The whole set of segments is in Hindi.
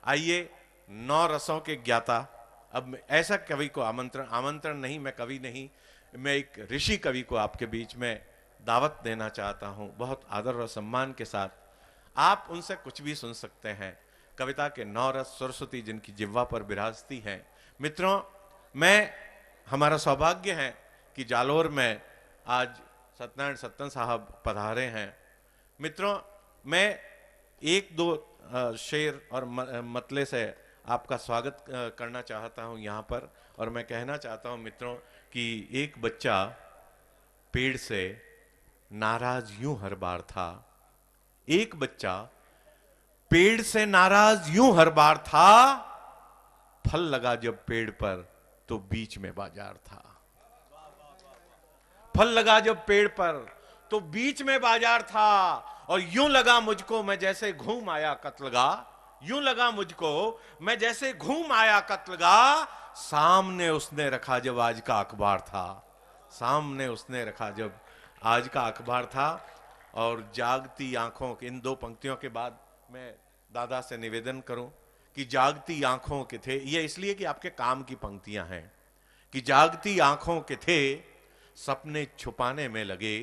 आइए, 9 रसों के ज्ञाता, अब ऐसा कवि को आमंत्रण नहीं, मैं कवि नहीं, मैं एक ऋषि कवि को आपके बीच में दावत देना चाहता हूं, बहुत आदर और सम्मान के साथ। आप उनसे कुछ भी सुन सकते हैं। कविता के 9 रस सरस्वती जिनकी जिह्वा पर विराजती हैं। मित्रों, हमारा सौभाग्य है कि जालोर में आज सत्यनारायण सत्तन साहब पधारे हैं। मित्रों, मैं एक दो शेर और मतले से आपका स्वागत करना चाहता हूं यहां पर। और मैं कहना चाहता हूं मित्रों कि एक बच्चा पेड़ से नाराज यूं हर बार था, एक बच्चा पेड़ से नाराज यूं हर बार था, फल लगा जब पेड़ पर तो बीच में बाजार था। फल लगा जब पेड़ पर तो बीच में बाजार था, और यूं लगा मुझको मैं जैसे घूम आया कत्लगा, यूं लगा मुझको मैं जैसे घूम आया कत्लगा, सामने उसने रखा जब आज का अखबार था, सामने उसने रखा जब आज का अखबार था। और जागती आंखों के, इन 2 पंक्तियों के बाद मैं दादा से निवेदन करूं कि जागती आंखों के थे, ये इसलिए कि आपके काम की पंक्तियां हैं, कि जागती आंखों के थे सपने छुपाने में लगे,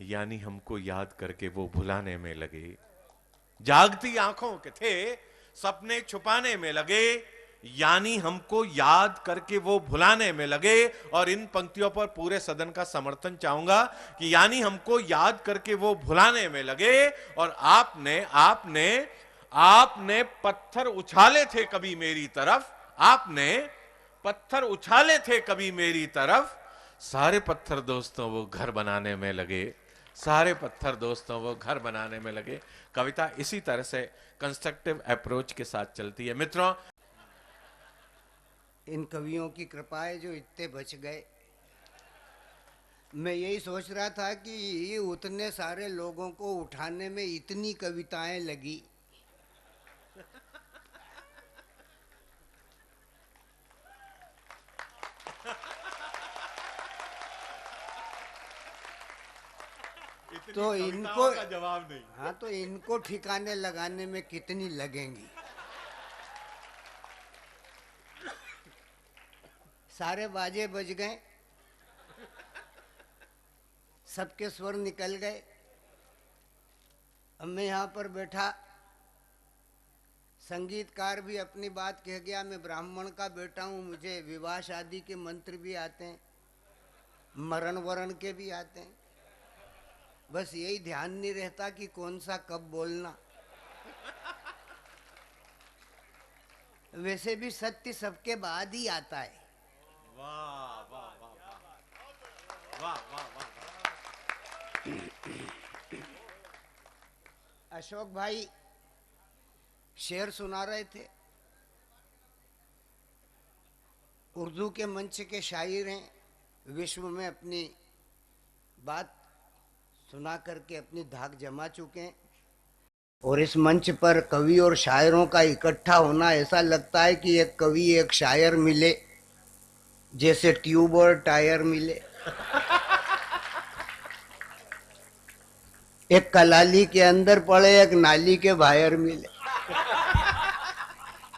यानी हमको याद करके वो भुलाने में लगे। जागती आंखों के थे सपने छुपाने में लगे, यानी हमको याद करके वो भुलाने में लगे। और इन पंक्तियों पर पूरे सदन का समर्थन चाहूंगा कि यानी हमको याद करके वो भुलाने में लगे। और आपने आपने आपने पत्थर उछाले थे कभी मेरी तरफ, आपने पत्थर उछाले थे कभी मेरी तरफ, सारे पत्थर दोस्तों वो घर बनाने में लगे, सारे पत्थर दोस्तों वो घर बनाने में लगे। कविता इसी तरह से कंस्ट्रक्टिव अप्रोच के साथ चलती है। मित्रों, इन कवियों की कृपा है जो इतने बच गए। मैं यही सोच रहा था कि उतने सारे लोगों को उठाने में इतनी कविताएं लगी। तो इनको का जवाब नहीं। हाँ, तो इनको ठिकाने लगाने में कितनी लगेंगी। सारे बाजे बज गए, सबके स्वर निकल गए। अब मैं यहाँ पर बैठा, संगीतकार भी अपनी बात कह गया, मैं ब्राह्मण का बेटा हूँ, मुझे विवाह शादी के मंत्र भी आते हैं, मरण वरण के भी आते हैं, बस यही ध्यान नहीं रहता कि कौन सा कब बोलना। वैसे भी सत्य सबके बाद ही आता है। वाह वाह वाह वाह वाह वाह वाह। अशोक भाई शेर सुना रहे थे, उर्दू के मंच के शायर हैं, विश्व में अपनी बात सुना करके अपनी धाक जमा चुके हैं। और इस मंच पर कवि और शायरों का इकट्ठा होना, ऐसा लगता है कि एक कवि एक शायर मिले जैसे ट्यूब और टायर मिले, एक कलाली के अंदर पड़े एक नाली के बाहर मिले।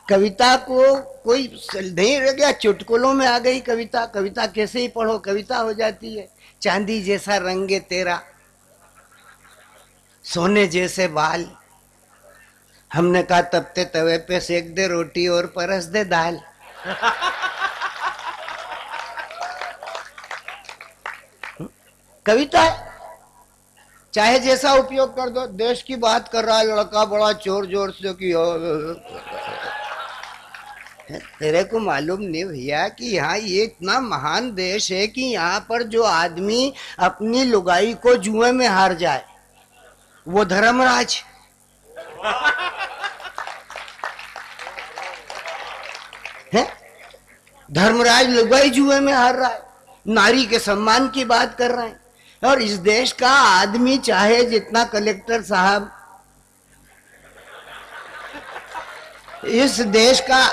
कविता को कोई नहीं रह गया, चुटकुलों में आ गई कविता। कविता कैसे ही पढ़ो कविता हो जाती है। चांदी जैसा रंग है तेरा, सोने जैसे बाल, हमने कहा तपते तवे पे सेक दे रोटी और परस दे दाल। कविता चाहे जैसा उपयोग कर दो। देश की बात कर रहा है लड़का बड़ा जोर जोर से कि तेरे को मालूम नहीं भैया कि यहाँ ये इतना महान देश है कि यहाँ पर जो आदमी अपनी लुगाई को जुए में हार जाए वो धर्मराज है। धर्मराज लुगाई जुए में हार रहा है, नारी के सम्मान की बात कर रहे हैं। और इस देश का आदमी चाहे जितना कलेक्टर साहब, इस देश का,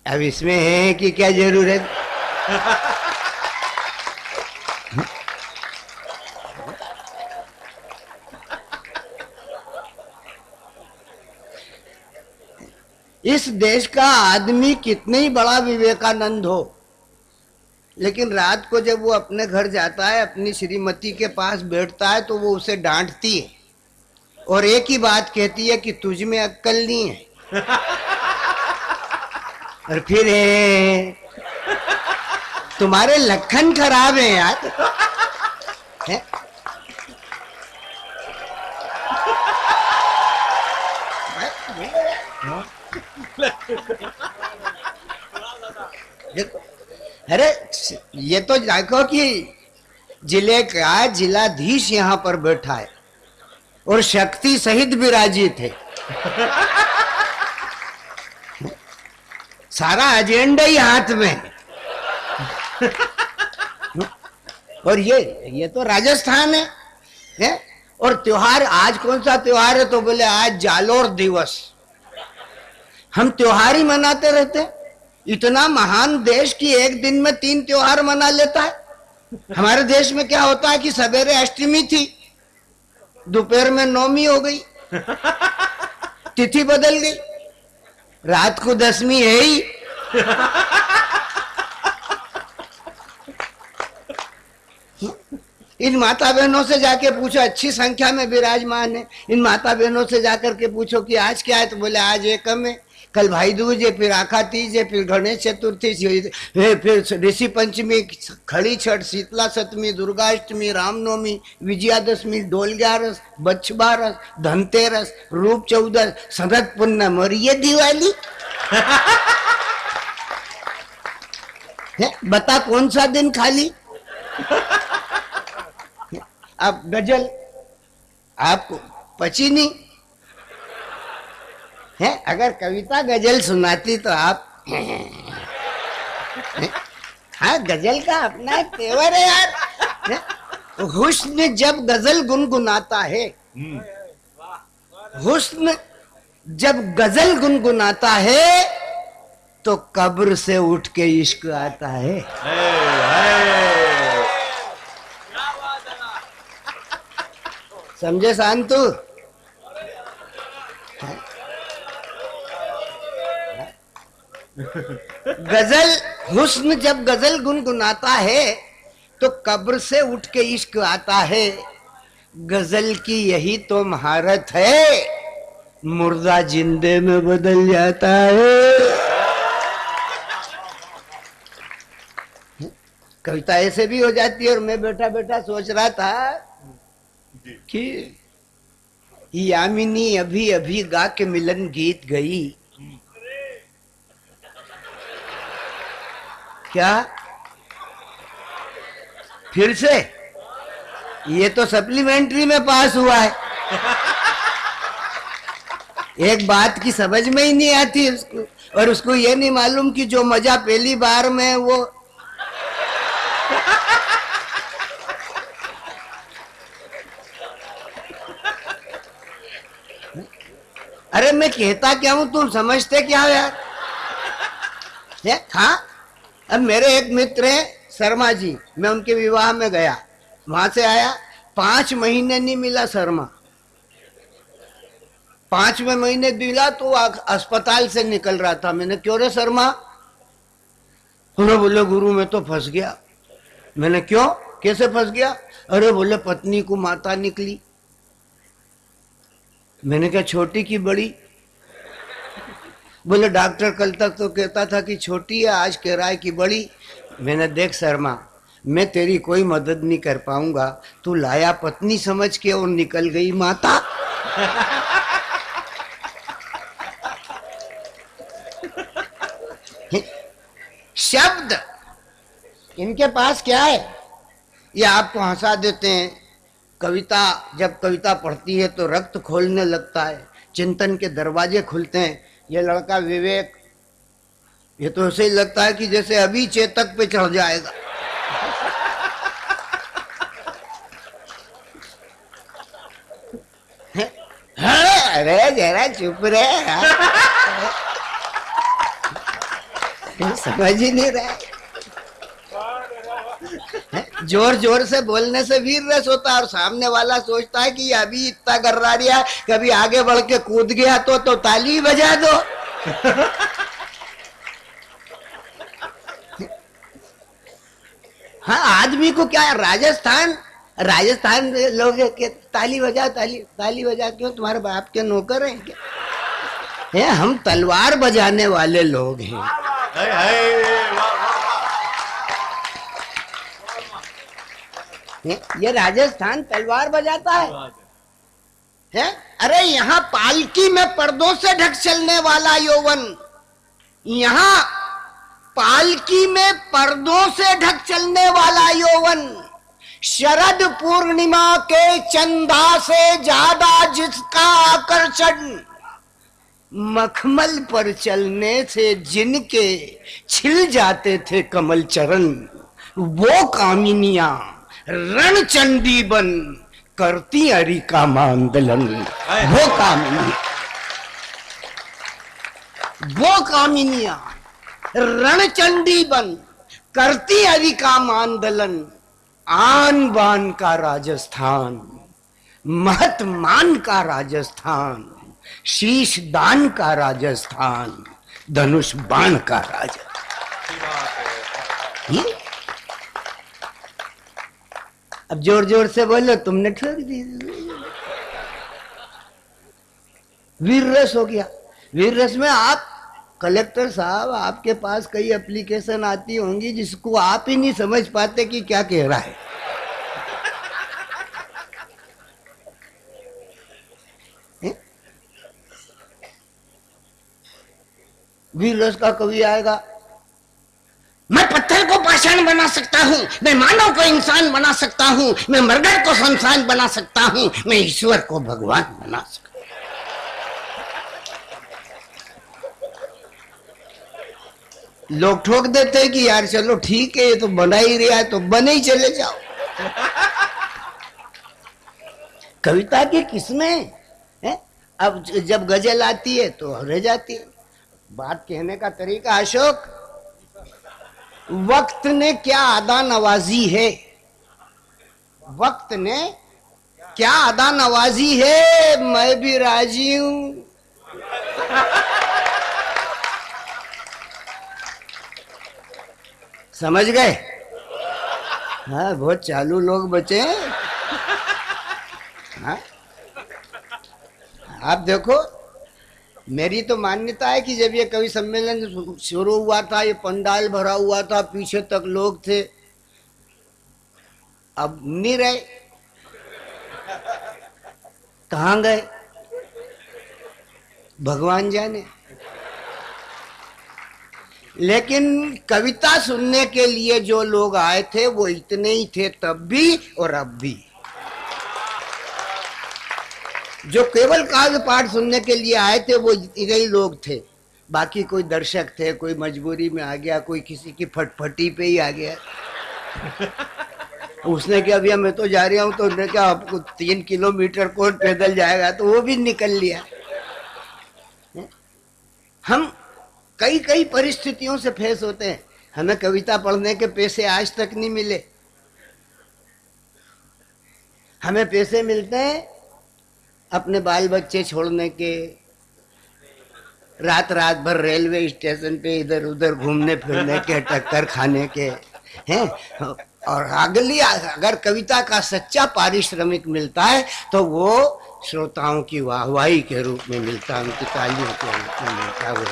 अब इसमें है कि क्या जरूरत। इस देश का आदमी कितने ही बड़ा विवेकानंद हो, लेकिन रात को जब वो अपने घर जाता है, अपनी श्रीमती के पास बैठता है, तो वो उसे डांटती है और एक ही बात कहती है कि तुझ में अक्ल नहीं है। और फिर तुम्हारे लक्षण खराब हैं यार। है? अरे ये तो देखो कि जिले का जिलाधीश यहाँ पर बैठा है और शक्ति सहित विराजित है। सारा एजेंडा ही हाथ में है। और ये तो राजस्थान है? और त्योहार, आज कौन सा त्योहार है? तो बोले आज जालोर दिवस। हम त्योहार ही मनाते रहते। इतना महान देश की एक दिन में 3 त्योहार मना लेता है। हमारे देश में क्या होता है कि सवेरे अष्टमी थी, दोपहर में नवमी हो गई, तिथि बदल गई, रात को दसवीं है ही। इन माता बहनों से जाके पूछो, अच्छी संख्या में विराजमान है, इन माता बहनों से जाकर के पूछो कि आज क्या है? तो बोले आज एकम है, कल भाई दूज है, फिर आखा तीज है, फिर गणेश चतुर्थी, फिर ऋषि पंचमी, खड़ी छठ, शीतला सप्तमी, दुर्गाष्टमी, रामनवमी, विजयादशमी, डोल 11, बच्छ बारस, धनतेरस, रूप 14, शरद पूर्णिमा और ये दिवाली। बता कौन सा दिन खाली? अब गजल आपको पची नहीं है? अगर कविता गजल सुनाती तो आप हाँ, गजल का अपना एक तेवर है यार। हुस्न जब गजल गुनगुनाता है, हुस्न जब गजल गुनगुनाता है तो कब्र से उठ के इश्क आता है। समझे शांतु? गजल, हुस्न जब गजल गुनगुनाता है तो कब्र से उठ के इश्क आता है। गजल की यही तो महारत है, मुर्दा जिंदे में बदल जाता है। कविता ऐसे भी हो जाती है। और मैं बैठा बैठा सोच रहा था कि यामिनी अभी अभी गा के मिलन गीत गई। क्या फिर से? ये तो सप्लीमेंट्री में पास हुआ है। एक बात की समझ में ही नहीं आती उसको, और उसको ये नहीं मालूम कि जो मजा पहली बार में वो अरे मैं कहता क्या हूं, तुम समझते क्या हो यार? हाँ, अब मेरे एक मित्र हैं शर्मा जी, मैं उनके विवाह में गया, वहां से आया, 5 महीने नहीं मिला शर्मा। 5वें महीने दिला तो अस्पताल से निकल रहा था। मैंने क्यों रे शर्मा? उन्होंने बोले गुरु मैं तो फंस गया। मैंने क्यों, कैसे फंस गया? अरे बोले पत्नी को माता निकली। मैंने कहा छोटी की बड़ी? बोले डॉक्टर कल तक तो कहता था कि छोटी है, आज कह रहा है कि बड़ी। मैंने देख शर्मा, मैं तेरी कोई मदद नहीं कर पाऊंगा, तू लाया पत्नी समझ के और निकल गई माता। शब्द इनके पास क्या है? ये आपको हंसा देते हैं। कविता, जब कविता पढ़ती है तो रक्त खोलने लगता है, चिंतन के दरवाजे खुलते हैं। ये लड़का विवेक, ये तो ऐसे ही लगता है कि जैसे अभी चेतक पे चढ़ जाएगा। अरे जरा चुप रहे, समझ ही नहीं रहा। जोर जोर से बोलने से वीर रस होता है, और सामने वाला सोचता है कि अभी इतना गर्रा रिया, कभी आगे बढ़ के कूद गया तो ताली बजा दो। हाँ, आदमी को क्या है, राजस्थान राजस्थान में लोग के ताली बजा, ताली बजा, क्यों तुम्हारे बाप के नौकर हैं क्या? है, हम तलवार बजाने वाले लोग हैं। ये राजस्थान तलवार बजाता है? अरे यहाँ पालकी में पर्दों से ढक चलने वाला यौवन, यहाँ पालकी में पर्दों से ढक चलने वाला यौवन, शरद पूर्णिमा के चंदा से ज्यादा जिसका आकर्षण, मखमल पर चलने से जिनके छिल जाते थे कमल चरण, वो कामिनियां रणचंडी बन करती अरिका मांदलन। वो कामिनियां रणचंडी बन करती अरिका मांदलन। आन बान का राजस्थान, महत मान का राजस्थान, शीश दान का राजस्थान, धनुष बाण का राजस्थान। अब जोर जोर से बोलो, तुमने ठोक दी। वीर रस हो गया। वीर रस में आप कलेक्टर साहब, आपके पास कई एप्लीकेशन आती होंगी जिसको आप ही नहीं समझ पाते कि क्या कह रहा है। वीर रस का कवि आएगा, मैं पत्थर को पाषाण बना सकता हूं, मैं मानव को इंसान बना सकता हूं, मैं मर्डर को संसान बना सकता हूं, मैं ईश्वर को भगवान बना सकता हूं। लोग ठोक देते हैं कि यार चलो ठीक है, ये तो बना ही रहा है, तो बने ही चले जाओ। कविता की किस्में है। अब जब गजल आती है तो रह जाती है। बात कहने का तरीका, अशोक, वक्त ने क्या अदा नवाजी है, वक्त ने क्या अदा नवाजी है, मैं भी राजी हूं। समझ गए? हाँ, बहुत चालू लोग बचे हैं। हाँ? आप देखो, मेरी तो मान्यता है कि जब ये कवि सम्मेलन शुरू हुआ था, ये पंडाल भरा हुआ था, पीछे तक लोग थे, अब नहीं रहे। कहाँ गए भगवान जाने। लेकिन कविता सुनने के लिए जो लोग आए थे वो इतने ही थे तब भी और अब भी। जो केवल काव्य पाठ सुनने के लिए आए थे वो इतने ही लोग थे, बाकी कोई दर्शक थे, कोई मजबूरी में आ गया, कोई किसी की फटफटी पे ही आ गया। उसने क्या, भैया मैं तो जा रहा हूं, तो उसने क्या, आपको 3 किलोमीटर कौन पैदल जाएगा, तो वो भी निकल लिया। हम कई कई परिस्थितियों से फेस होते हैं। हमें कविता पढ़ने के पैसे आज तक नहीं मिले। हमें पैसे मिलते हैं अपने बाल बच्चे छोड़ने के, रात रात भर रेलवे स्टेशन पे इधर उधर घूमने फिरने के, टक्कर खाने के हैं। और अगली, अगर कविता का सच्चा पारिश्रमिक मिलता है तो वो श्रोताओं की वाहवाही के रूप में मिलता है, उनकी तालियों के रूप में मिलता है। वो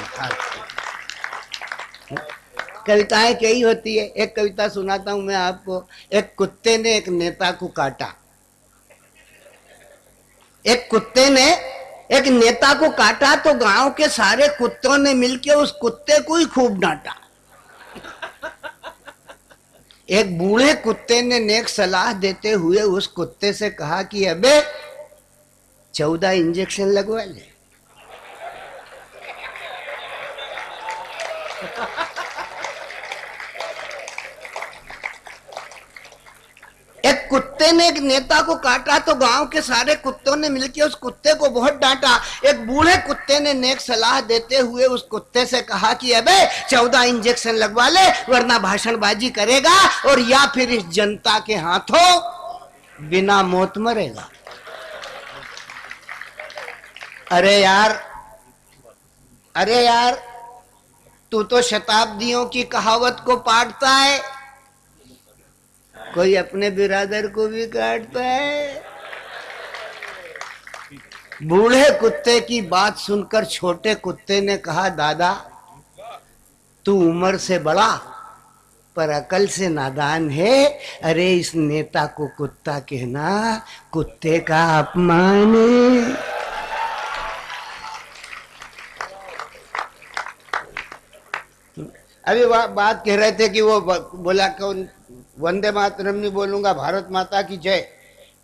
कविताएं कई होती है। एक कविता सुनाता हूं मैं आपको। एक कुत्ते ने एक नेता को काटा। एक कुत्ते ने एक नेता को काटा तो गांव के सारे कुत्तों ने मिलकर उस कुत्ते को ही खूब डांटा। एक बूढ़े कुत्ते ने नेक सलाह देते हुए उस कुत्ते से कहा कि अबे 14 इंजेक्शन लगवा ले। एक कुत्ते ने एक नेता को काटा तो गांव के सारे कुत्तों ने मिलकर उस कुत्ते को बहुत डांटा। एक बूढ़े कुत्ते ने नेक सलाह देते हुए उस कुत्ते से कहा कि अबे 14 इंजेक्शन लगवा ले, वरना भाषणबाजी करेगा और या फिर इस जनता के हाथों बिना मौत मरेगा। अरे यार, अरे यार, तू तो शताब्दियों की कहावत को पाटता है, कोई अपने बिरादर को भी काटता है। बूढ़े कुत्ते की बात सुनकर छोटे कुत्ते ने कहा, दादा तू उम्र से बड़ा पर अकल से नादान है। अरे इस नेता को कुत्ता कहना कुत्ते का अपमान है। अभी बात कह रहे थे कि वो बोला कौन, वंदे मातरम नहीं बोलूंगा, भारत माता की जय।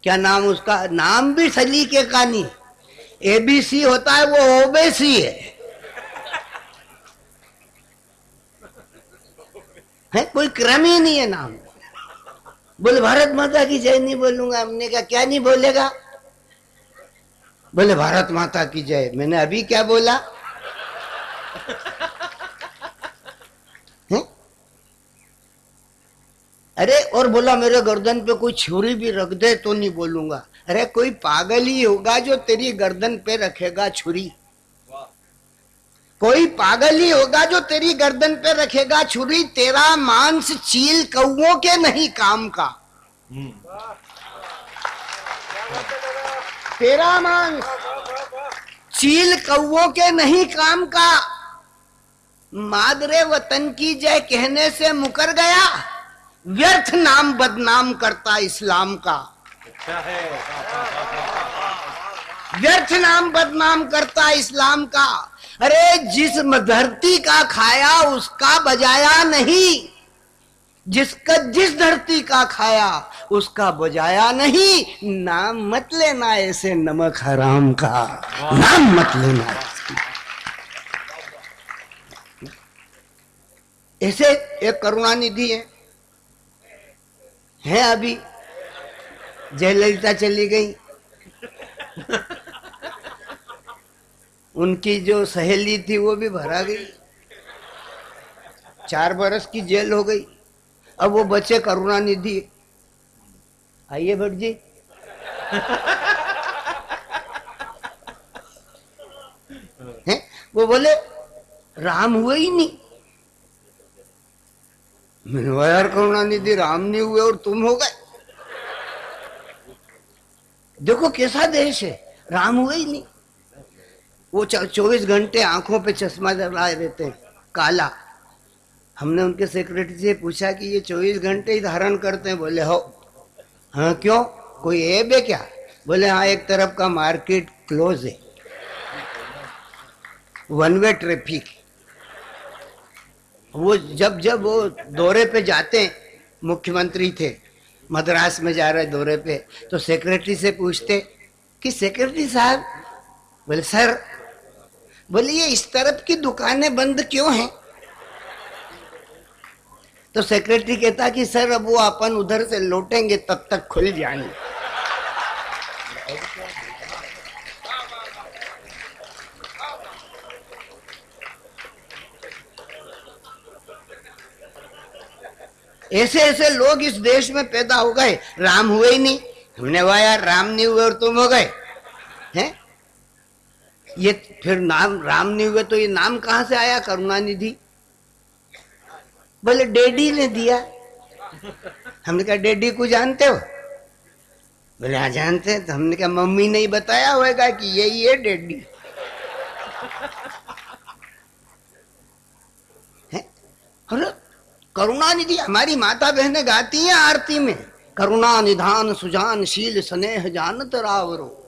क्या नाम उसका? नाम भी सलीके का नहीं, एबीसी होता है, वो ओबीसी है, कोई क्रम ही नहीं है नाम। बोले भारत माता की जय नहीं बोलूंगा। हमने कहा क्या नहीं बोलेगा? बोले भारत माता की जय। मैंने अभी क्या बोला? अरे और बोला मेरे गर्दन पे कोई छुरी भी रख दे तो नहीं बोलूंगा। अरे कोई पागल ही होगा जो तेरी गर्दन पे रखेगा छुरी। कोई पागल ही होगा जो तेरी गर्दन पे रखेगा छुरी। तेरा मांस चील कौओं के नहीं काम का। तेरा मांस चील कौओं के नहीं काम का। मादरे वतन की जय कहने से मुकर गया, व्यर्थ नाम बदनाम करता इस्लाम का। व्यर्थ नाम बदनाम करता इस्लाम का। अरे जिस धरती का खाया उसका बजाया नहीं, जिस धरती का खाया उसका बजाया नहीं। नाम मत लेना ऐसे नमक हराम का, नाम मत लेना। ऐसे एक करुणानिधि है अभी, जयललिता चली गई, उनकी जो सहेली थी वो भी भरा गई, 4 बरस की जेल हो गई। अब वो बचे करुणानिधि। आइए भट्ट जी। हैं? वो बोले राम हुए ही नहीं। मैंने कहा यार करुणानिधि राम नहीं हुए और तुम हो गए। देखो कैसा देश है, राम हुए ही नहीं। वो 24 घंटे आंखों पे चश्मा लगाए रहते हैं काला। हमने उनके सेक्रेटरी से पूछा कि ये 24 घंटे ही धारण करते हैं? बोले हो। हाँ क्यों, कोई ऐब है क्या? बोले हाँ, एक तरफ का मार्केट क्लोज है, 1 वे ट्रैफिक। वो जब वो दौरे पे जाते, मुख्यमंत्री थे, मद्रास में जा रहे दौरे पे, तो सेक्रेटरी से पूछते कि सेक्रेटरी साहब, बोले सर, बोले ये इस तरफ की दुकानें बंद क्यों हैं? तो सेक्रेटरी कहता कि सर अब वो अपन उधर से लौटेंगे तब तक खुल जाएंगे। ऐसे ऐसे लोग इस देश में पैदा हो गए, राम हुए ही नहीं। हमने कहा यार राम नहीं हुए और तुम हो गए हैं? ये फिर नाम राम नहीं हुए तो ये नाम कहां से आया करुणानिधि? बोले डैडी ने दिया। हमने कहा डैडी को जानते हो? बोले हाँ जानते हैं। तो हमने कहा मम्मी ने ही बताया होगा कि यही है डैडी। अरे करुणानिधि हमारी माता बहनें गाती हैं आरती में, करुणा निधान सुजान शील स्नेह जानत रावरो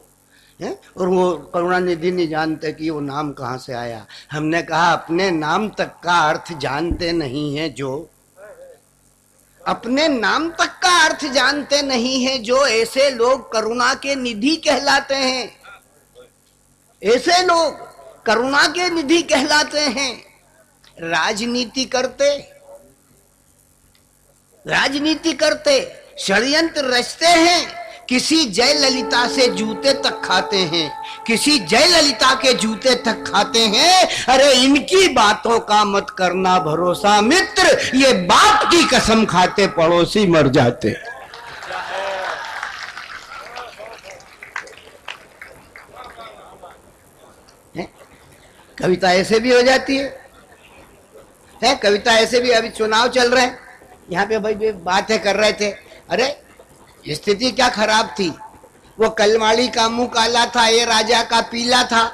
है। और वो करुणानिधि नहीं जानते कि वो नाम कहाँ से आया। हमने कहा अपने नाम तक का अर्थ जानते नहीं है जो, अपने नाम तक का अर्थ जानते नहीं है जो, ऐसे लोग करुणा के निधि कहलाते हैं। ऐसे लोग करुणा के निधि कहलाते हैं। राजनीति करते षड्यंत्र रचते हैं, किसी जयललिता से जूते तक खाते हैं, किसी जयललिता के जूते तक खाते हैं। अरे इनकी बातों का मत करना भरोसा मित्र, ये बाप की कसम खाते पड़ोसी मर जाते। कविता ऐसे भी हो जाती है कविता ऐसे भी। अभी चुनाव चल रहे हैं, यहाँ पे भाई बातें कर रहे थे, अरे स्थिति क्या खराब थी, वो कलमाड़ी का मुंह काला था, ये राजा का पीला था,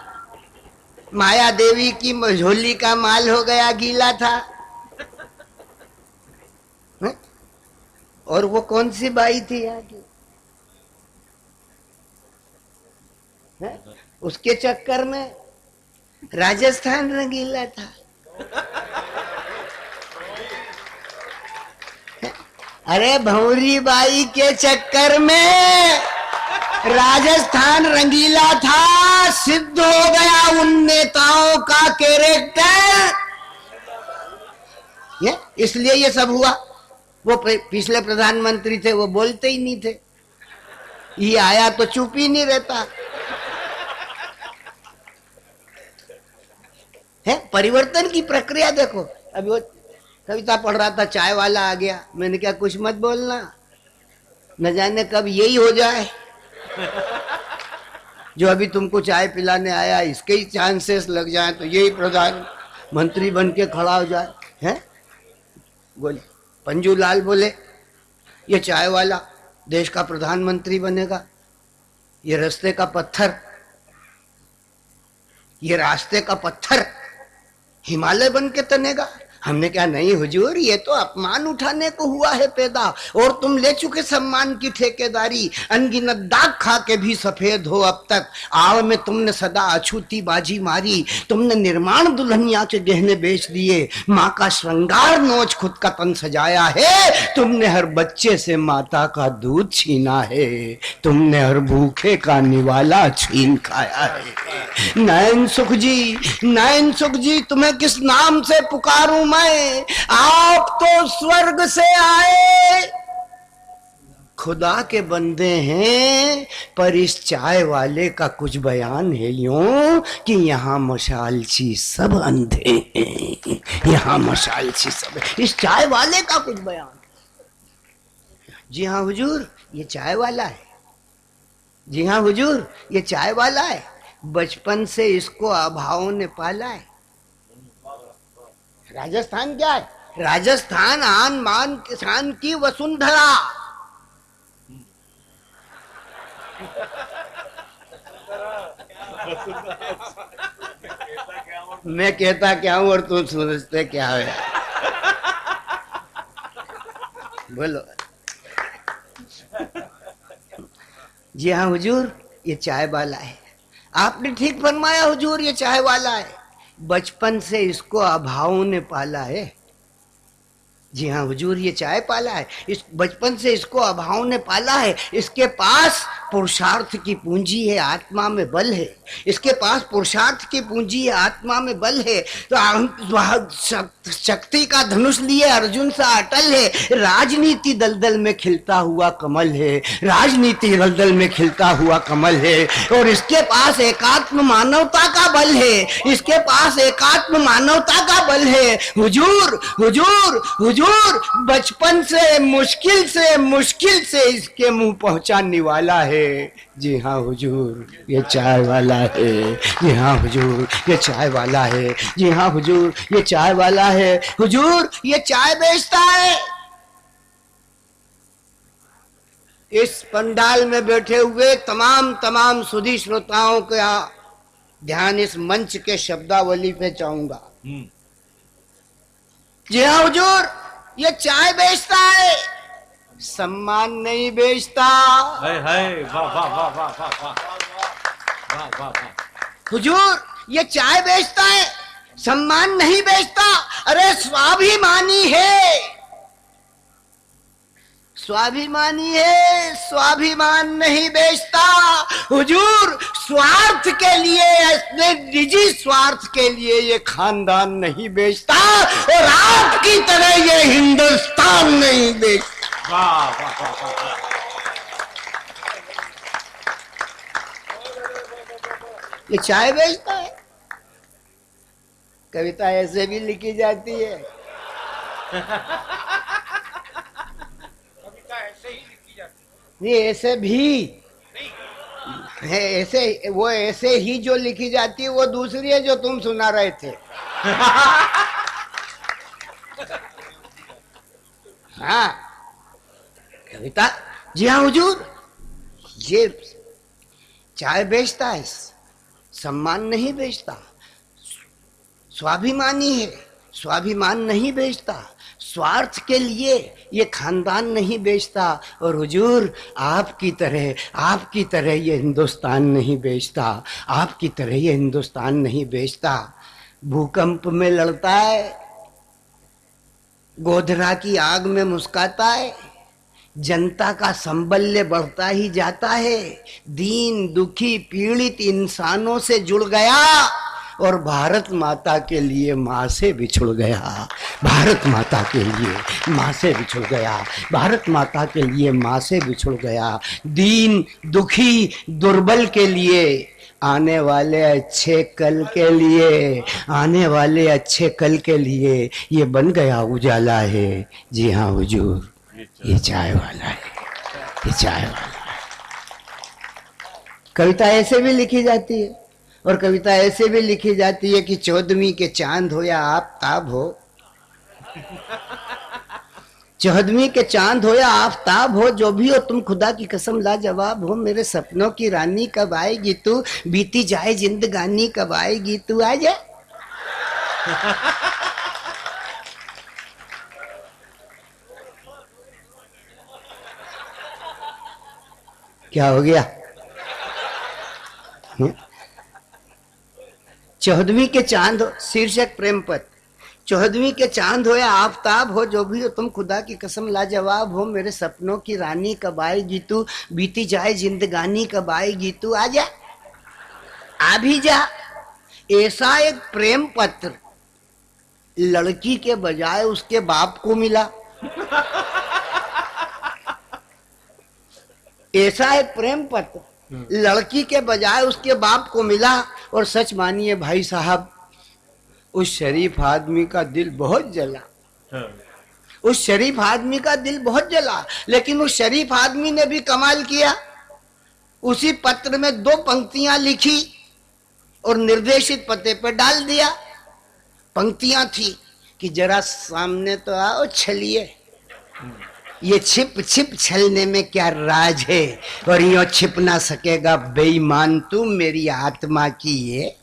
माया देवी की झोली का माल हो गया गीला था। है? और वो कौन सी बाई थी यहाँ की, है? उसके चक्कर में राजस्थान रंगीला था। अरे भंवरी बाई के चक्कर में राजस्थान रंगीला था, सिद्ध हो गया उन नेताओं का कैरेक्टर। इसलिए ये सब हुआ। वो पिछले प्रधानमंत्री थे, वो बोलते ही नहीं थे, ये आया तो चुप ही नहीं रहता है। परिवर्तन की प्रक्रिया देखो। अभी वो कविता पढ़ रहा था, चाय वाला आ गया, मैंने क्या कुछ मत बोलना, न जाने कब यही हो जाए जो अभी तुमको चाय पिलाने आया, इसके ही चांसेस लग जाए तो यही प्रधानमंत्री बन के खड़ा हो जाए। हैं बोले पंजूलाल, बोले ये चाय वाला देश का प्रधानमंत्री बनेगा, ये रास्ते का पत्थर, ये रास्ते का पत्थर हिमालय बन के तनेगा। हमने क्या, नहीं हुजूर, ये तो अपमान उठाने को हुआ है पैदा, और तुम ले चुके सम्मान की ठेकेदारी, अनगिनत दाग खा के भी सफेद हो अब तक। आव में तुमने सदा अछूती बाजी मारी, तुमने निर्माण दुल्हनिया के गहने बेच दिए, माँ का श्रृंगार नोच खुद का तन सजाया है, तुमने हर बच्चे से माता का दूध छीना है, तुमने हर भूखे का निवाला छीन खाया है। नयन सुख जी, तुम्हें किस नाम से पुकारूं मैं, आप तो स्वर्ग से आए, खुदा के बंदे हैं, पर इस चाय वाले का कुछ बयान है यूं कि यहाँ मशालची सब अंधे हैं, यहाँ मशालची सब। इस चाय वाले का कुछ बयान। जी हाँ हुजूर, ये चाय वाला है। जी हाँ हुजूर, ये चाय वाला है, बचपन से इसको अभावों ने पाला है। राजस्थान क्या है? राजस्थान आन मान किसान की वसुंधरा। मैं कहता क्या हूं और तुम समझते क्या है? बोलो। जी हाँ हुजूर, ये चाय वाला है। आपने ठीक फरमाया हुजूर, ये चाय वाला है, बचपन से इसको अभावों ने पाला है। जी हाँ हुजूर, ये चाय पाला है, इस बचपन से इसको अभावों ने पाला है। इसके पास पुरुषार्थ की पूंजी है, आत्मा में बल है। इसके पास पुरुषार्थ की पूंजी है, आत्मा में बल है। तो शक्ति का धनुष लिए अर्जुन सा अटल है। राजनीति दलदल में खिलता हुआ कमल है, राजनीति दलदल में खिलता हुआ कमल है। और इसके पास एकात्म मानवता का बल है, इसके पास एकात्म मानवता का बल है। हुजूर हुजूर हुजूर, बचपन से मुश्किल से इसके मुंह पहुंचाने वाला है। जी हाँ हुजूर, ये चाय वाला है। जी हाँ हुजूर, ये चाय वाला है। जी हाँ हुजूर, ये चाय वाला है। हुजूर, ये चाय बेचता है। इस पंडाल में बैठे हुए तमाम सुधी श्रोताओं का ध्यान इस मंच के शब्दावली पे चाहूंगा। जी हाँ हुजूर, ये चाय बेचता है, सम्मान नहीं बेचता। हाय हाय, वाह वाह वाह वाह वाह वाह वाह वाह वाह। हुजूर, ये चाय बेचता है, सम्मान नहीं बेचता। अरे स्वाभिमानी है, स्वाभिमानी है, स्वाभिमान नहीं बेचता। हुजूर, स्वार्थ के लिए, अपने निजी स्वार्थ के लिए ये खानदान नहीं बेचता, और आपकी तरह ये हिंदुस्तान नहीं बेचता। वाह वाह वाह वाह। ये चाय बेचता है। कविता ऐसे भी लिखी जाती है। कविता ऐसे ही लिखी जाती है। नहीं, ऐसे भी। है ऐसे, वो ऐसे ही जो लिखी जाती है वो दूसरी है जो तुम सुना रहे थे। हाँ कविता, जी हाँ हुजूर, ये चाय बेचता है, सम्मान नहीं बेचता, स्वाभिमानी है, स्वाभिमान नहीं बेचता, स्वार्थ के लिए ये खानदान नहीं बेचता। और हुजूर आपकी तरह ये हिंदुस्तान नहीं बेचता, आपकी तरह ये हिंदुस्तान नहीं बेचता। भूकंप में लड़ता है, गोधरा की आग में मुस्काता है, जनता का संबल्य बढ़ता ही जाता है, दीन दुखी पीड़ित इंसानों से जुड़ गया और भारत माता के लिए माँ से बिछुड़ गया, भारत माता के लिए माँ से बिछुड़ गया, भारत माता के लिए माँ से बिछुड़ गया। दीन दुखी दुर्बल के लिए, आने वाले अच्छे कल के लिए, आने वाले अच्छे कल के लिए ये बन गया उजाला है। जी हाँ हुजूर, ये चाय वाला है, ये चाय वाला है। कविता ऐसे भी लिखी जाती है, और कविता ऐसे भी लिखी जाती है कि 14वीं के चांद हो या आफताब हो, 14वीं के चांद हो या आफताब हो, जो भी हो तुम खुदा की कसम लाजवाब हो। मेरे सपनों की रानी कब आएगी तू, बीती जाए जिंदगानी कब आएगी तू, आ जा। क्या हो गया? 14वीं के चांद हो, शीर्षक प्रेम पद। 14वीं के चांद हो या आफताब हो, जो भी हो तुम खुदा की कसम लाजवाब हो। मेरे सपनों की रानी कब आएगी तू, बीती जाए जिंदगानी कब आएगी तू, आ जा, आ भी जा। ऐसा एक प्रेम पत्र लड़की के बजाय उसके बाप को मिला, ऐसा एक प्रेम पत्र लड़की के बजाय उसके बाप को मिला। और सच मानिए भाई साहब, उस शरीफ आदमी का दिल बहुत जला, उस शरीफ आदमी का दिल बहुत जला। लेकिन उस शरीफ आदमी ने भी कमाल किया, उसी पत्र में 2 पंक्तियां लिखी और निर्देशित पते पर डाल दिया। पंक्तियां थी कि जरा सामने तो आओ छलिए, ये छिप छिप छलने में क्या राज है, और यूं छिप ना सकेगा बेईमान तू मेरी आत्मा की ये।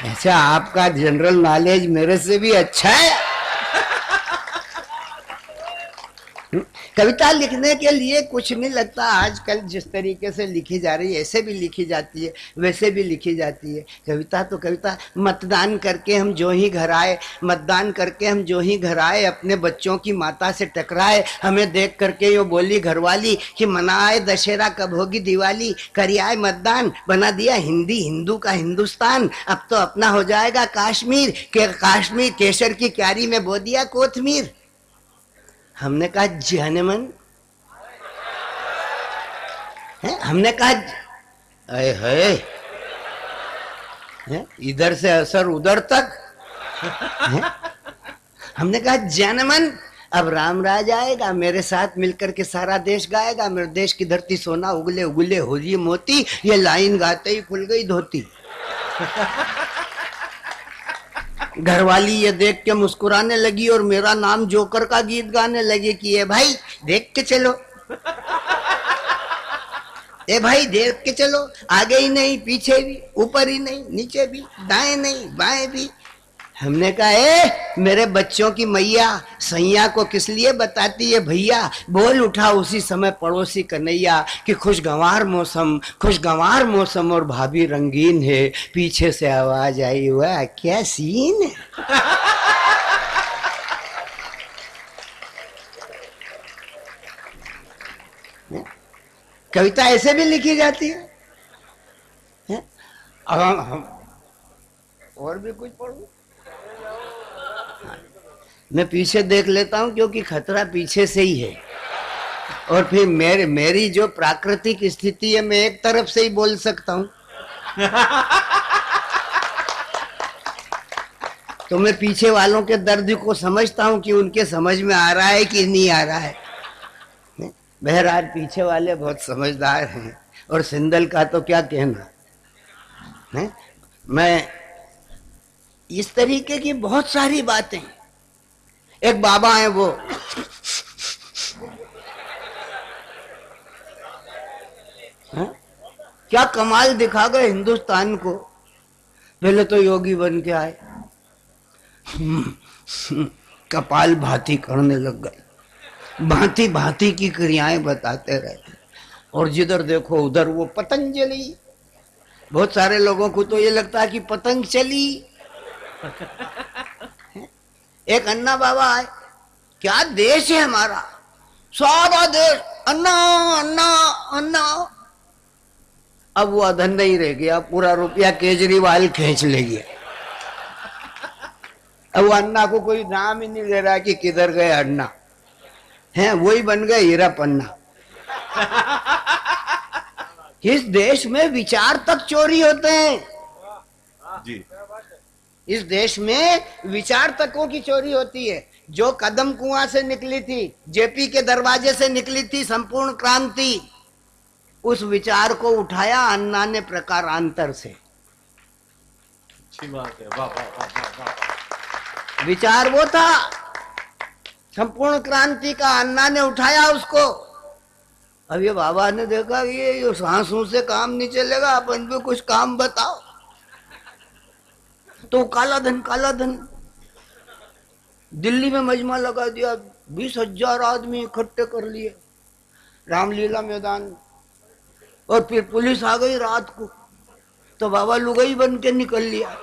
अच्छा, आपका जनरल नॉलेज मेरे से भी अच्छा है। कविता लिखने के लिए कुछ नहीं लगता। आजकल जिस तरीके से लिखी जा रही है, ऐसे भी लिखी जाती है, वैसे भी लिखी जाती है। कविता तो कविता। मतदान करके हम जो ही घर आए, मतदान करके हम जो ही घर आए, अपने बच्चों की माता से टकराए। हमें देख करके यो बोली घरवाली कि मनाए दशहरा कब होगी दिवाली, करिए मतदान, बना दिया हिंदी हिंदू का हिंदुस्तान। अब तो अपना हो जाएगा कश्मीर के, कश्मीर केसर की क्यारी में बो दिया कोथमीर। हमने कहा जनमन है, हमने कहा है, इधर से असर उधर तक है? हमने कहा जनमन, अब राम राज आएगा, मेरे साथ मिलकर के सारा देश गाएगा। मेरे देश की धरती सोना उगले उगले हो रही मोती, ये लाइन गाते ही खुल गई धोती। घरवाली ये देख के मुस्कुराने लगी और मेरा नाम जोकर का गीत गाने लगे कि ये भाई देख के चलो, ए भाई देख के चलो, आगे ही नहीं पीछे भी, ऊपर ही नहीं नीचे भी, दाएं नहीं बाएं भी। हमने कहा मेरे बच्चों की मैया सैया को किस लिए बताती है भैया। बोल उठा उसी समय पड़ोसी कन्हैया कि खुशगवार मौसम और भाभी रंगीन है। पीछे से आवाज आई, हुआ क्या सीन है। कविता ऐसे भी लिखी जाती है। अब हम और भी कुछ पढ़ूं, मैं पीछे देख लेता हूं क्योंकि खतरा पीछे से ही है। और फिर मेरी जो प्राकृतिक स्थिति है, मैं एक तरफ से ही बोल सकता हूं। तो मैं पीछे वालों के दर्द को समझता हूं कि उनके समझ में आ रहा है कि नहीं आ रहा है। बहरहाल पीछे वाले बहुत समझदार हैं, और सिंदल का तो क्या कहना है। मैं इस तरीके की बहुत सारी बातें। एक बाबा है वो है? क्या कमाल दिखा गए हिंदुस्तान को। पहले तो योगी बन के आए, कपाल भाती करने लग गए, भांति भांति की क्रियाएं बताते रहे, और जिधर देखो उधर वो पतंजलि। बहुत सारे लोगों को तो ये लगता है कि पतंग चली। एक अन्ना बाबा है, क्या देश है हमारा, सारा देश अन्ना अन्ना अन्ना। अब वो अधन नहीं रह गया, पूरा रुपया केजरीवाल खींच ले गया। अब वो अन्ना को कोई नाम ही नहीं ले रहा कि किधर गए अन्ना, हैं वही बन गए हीरा पन्ना। इस देश में विचार तक चोरी होते हैं जी। इस देश में विचार तकों की चोरी होती है। जो कदम कुआं से निकली थी, जेपी के दरवाजे से निकली थी संपूर्ण क्रांति, उस विचार को उठाया अन्ना ने प्रकारांतर से। अच्छी बात है, वाह वाह वाह वाह वाह। विचार वो था संपूर्ण क्रांति का, अन्ना ने उठाया उसको। अब ये बाबा ने देखा ये सांसों से काम नहीं चलेगा, अपन भी कुछ काम बताओ। तो काला धन दिल्ली में मजमा लगा दिया, 20,000 आदमी इकट्ठे कर लिए रामलीला मैदान, और फिर पुलिस आ गई रात को, तो बाबा लुगाई बन के निकल लिया।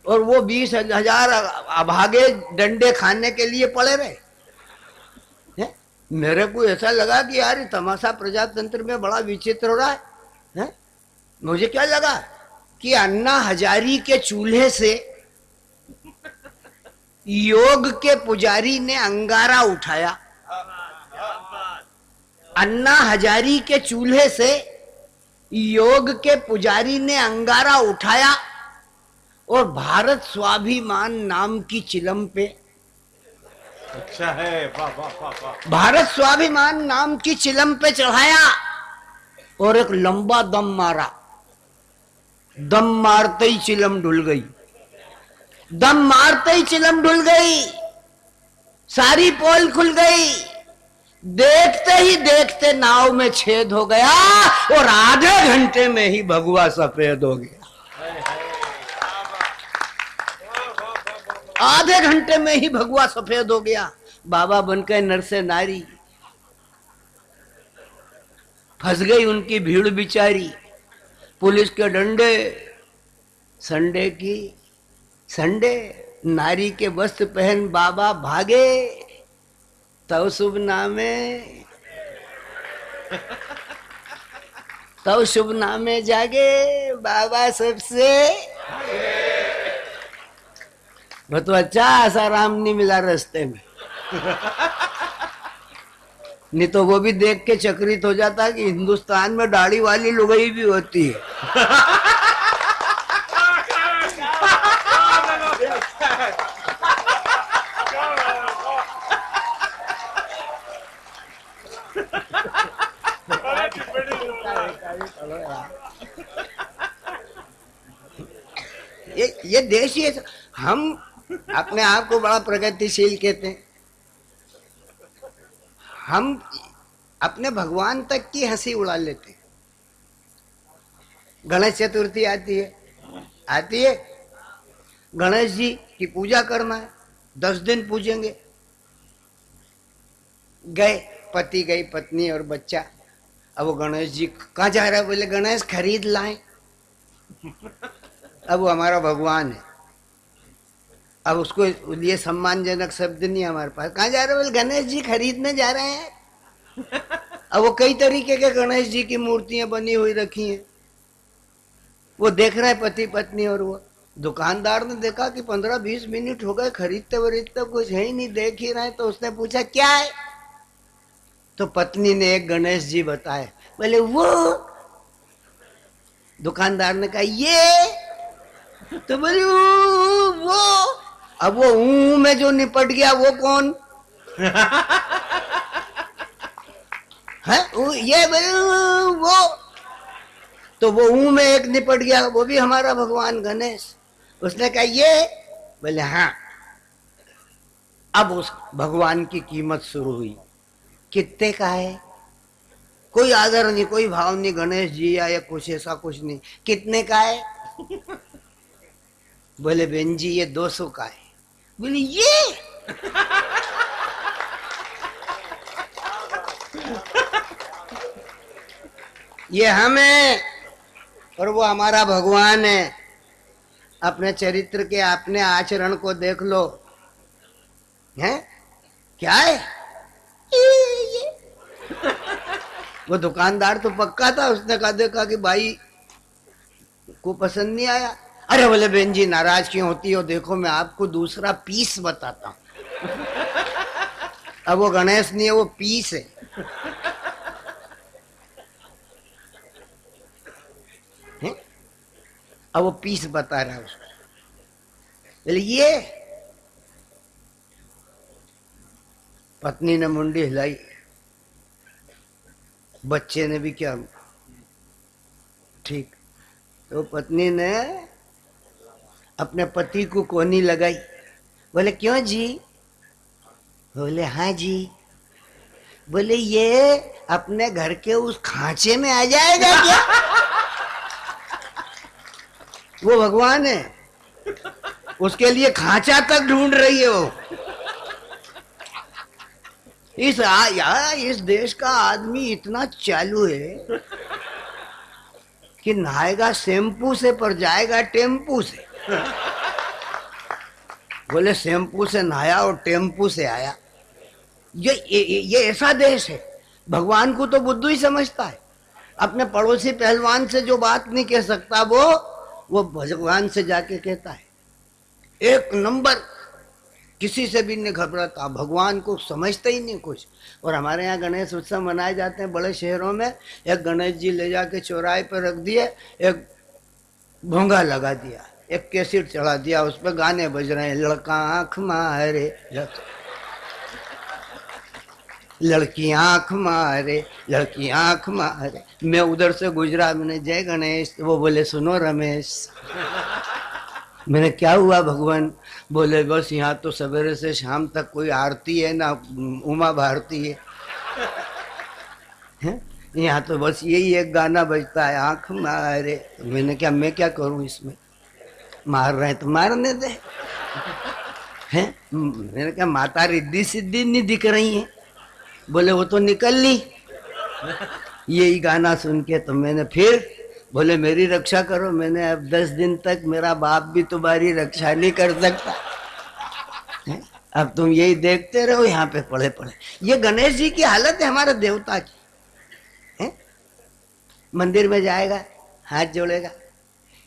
और वो 20,000 अभागे डंडे खाने के लिए पड़े रहे। मेरे को ऐसा लगा कि यार तमाशा प्रजातंत्र में बड़ा विचित्र हो रहा है? मुझे क्या लगा कि अन्ना हजारी के चूल्हे से योग के पुजारी ने अंगारा उठाया। अन्ना हजारी के चूल्हे से योग के पुजारी ने अंगारा उठाया और भारत स्वाभिमान नाम की चिलम पे, अच्छा है, वाह वाह वाह वाह। भारत स्वाभिमान नाम की चिलम पे चढ़ाया और एक लंबा दम मारा। दम मारते ही चिलम ढुल गई, दम मारते ही चिलम ढुल गई, सारी पोल खुल गई। देखते ही देखते नाव में छेद हो गया और आधे घंटे में ही भगवा सफेद हो गया। आधे घंटे में ही भगवा सफेद हो गया। बाबा बनकर नर से नारी, फंस गई उनकी भीड़ बिचारी। पुलिस के डंडे, संडे की संडे, नारी के वस्त्र पहन बाबा भागे। तब शुभ नामे, तब शुभ नामे जागे बाबा सबसे। वो तो अच्छा आसाराम नहीं मिला रास्ते में, नहीं तो वो भी देख के चकित हो जाता कि हिंदुस्तान में दाढ़ी वाली लुगाई भी होती है। ये देश ही है। हम अपने आप को बड़ा प्रगतिशील कहते हैं, हम अपने भगवान तक की हंसी उड़ा लेते हैं। गणेश चतुर्थी आती है, गणेश जी की पूजा करना है, 10 दिन पूजेंगे। गए पति, गई पत्नी और बच्चा। अब वो गणेश जी कहाँ जा रहा है? बोले गणेश खरीद लाएं। अब वो हमारा भगवान है, अब उसको लिए सम्मानजनक शब्द नहीं हमारे पास। कहाँ जा रहे? बोले गणेश जी खरीदने जा रहे हैं। अब वो कई तरीके के गणेश जी की मूर्तियां बनी हुई रखी हैं। वो देख रहे हैं पति पत्नी, और वो दुकानदार ने देखा कि 15-20 मिनट हो गए, खरीदते वरीदते कुछ है ही नहीं, देख ही रहे। तो उसने पूछा क्या है? तो पत्नी ने एक गणेश जी बताए। बोले वो? दुकानदार ने कहा ये? तो बोले वो। अब वो में जो निपट गया वो कौन? है ये वो तो वो में एक निपट गया, वो भी हमारा भगवान गणेश। उसने कहा ये, बोले हाँ। अब उस भगवान की कीमत शुरू हुई, कितने का है? कोई आदर नहीं, कोई भाव नहीं, गणेश जी या कुछ ऐसा कुछ नहीं, कितने का है? बोले बहन जी ये 200 का है। बोले ये हमें, और वो हमारा भगवान है। अपने चरित्र के, अपने आचरण को देख लो, हैं क्या है ये। वो दुकानदार तो पक्का था, उसने कहा देखा कि भाई को पसंद नहीं आया। अरे बोले बहन जी नाराज क्यों होती हो, देखो मैं आपको दूसरा पीस बताता हूं। अब वो गणेश नहीं है, वो पीस है। अब वो पीस बता रहा है उसको। बोले ये, पत्नी ने मुंडी हिलाई, बच्चे ने भी क्या, ठीक। तो पत्नी ने अपने पति को कोनी लगाई। बोले क्यों जी? बोले हाँ जी। बोले ये अपने घर के उस खांचे में आ जाएगा क्या? वो भगवान है, उसके लिए खांचा तक ढूंढ रही है वो। इस देश का आदमी इतना चालू है कि नहाएगा शैम्पू से पर जाएगा टेम्पू से। बोले शैम्पू से नहाया और टेम्पू से आया। ये ऐसा देश है। भगवान को तो बुद्धू ही समझता है। अपने पड़ोसी पहलवान से जो बात नहीं कह सकता वो भगवान से जाके कहता है। एक नंबर, किसी से भी नहीं घबराता, भगवान को समझता ही नहीं कुछ। और हमारे यहाँ गणेश उत्सव मनाए जाते हैं बड़े शहरों में। एक गणेश जी ले जाके चौराहे पर रख दिए, एक भोंगा लगा दिया, एक कैसेट चढ़ा दिया, उस पर गाने बज रहे हैं, लड़का आंख मारे, लड़की आंख मारे, लड़की आंख मारे। मैं उधर से गुजरा, मैंने जय गणेश। वो बोले सुनो रमेश। मैंने क्या हुआ भगवान? बोले बस यहाँ तो सवेरे से शाम तक कोई आरती है ना उमा भारती है, यहाँ तो बस यही एक गाना बजता है, आंख मारे। मैंने क्या, मैं क्या करूं इसमें? मार रहे हैं तो मारने दे। हैं? मैंने क्या माता रिद्धि सिद्धि नहीं दिख रही है? बोले वो तो निकल ली। यही गाना सुन के तो मैंने फिर, बोले मेरी रक्षा करो। मैंने अब 10 दिन तक मेरा बाप भी तुम्हारी रक्षा नहीं कर सकता है? अब तुम यही देखते रहो यहाँ पे पड़े पड़े। ये गणेश जी की हालत है हमारे देवता की है? मंदिर में जाएगा, हाथ जोड़ेगा,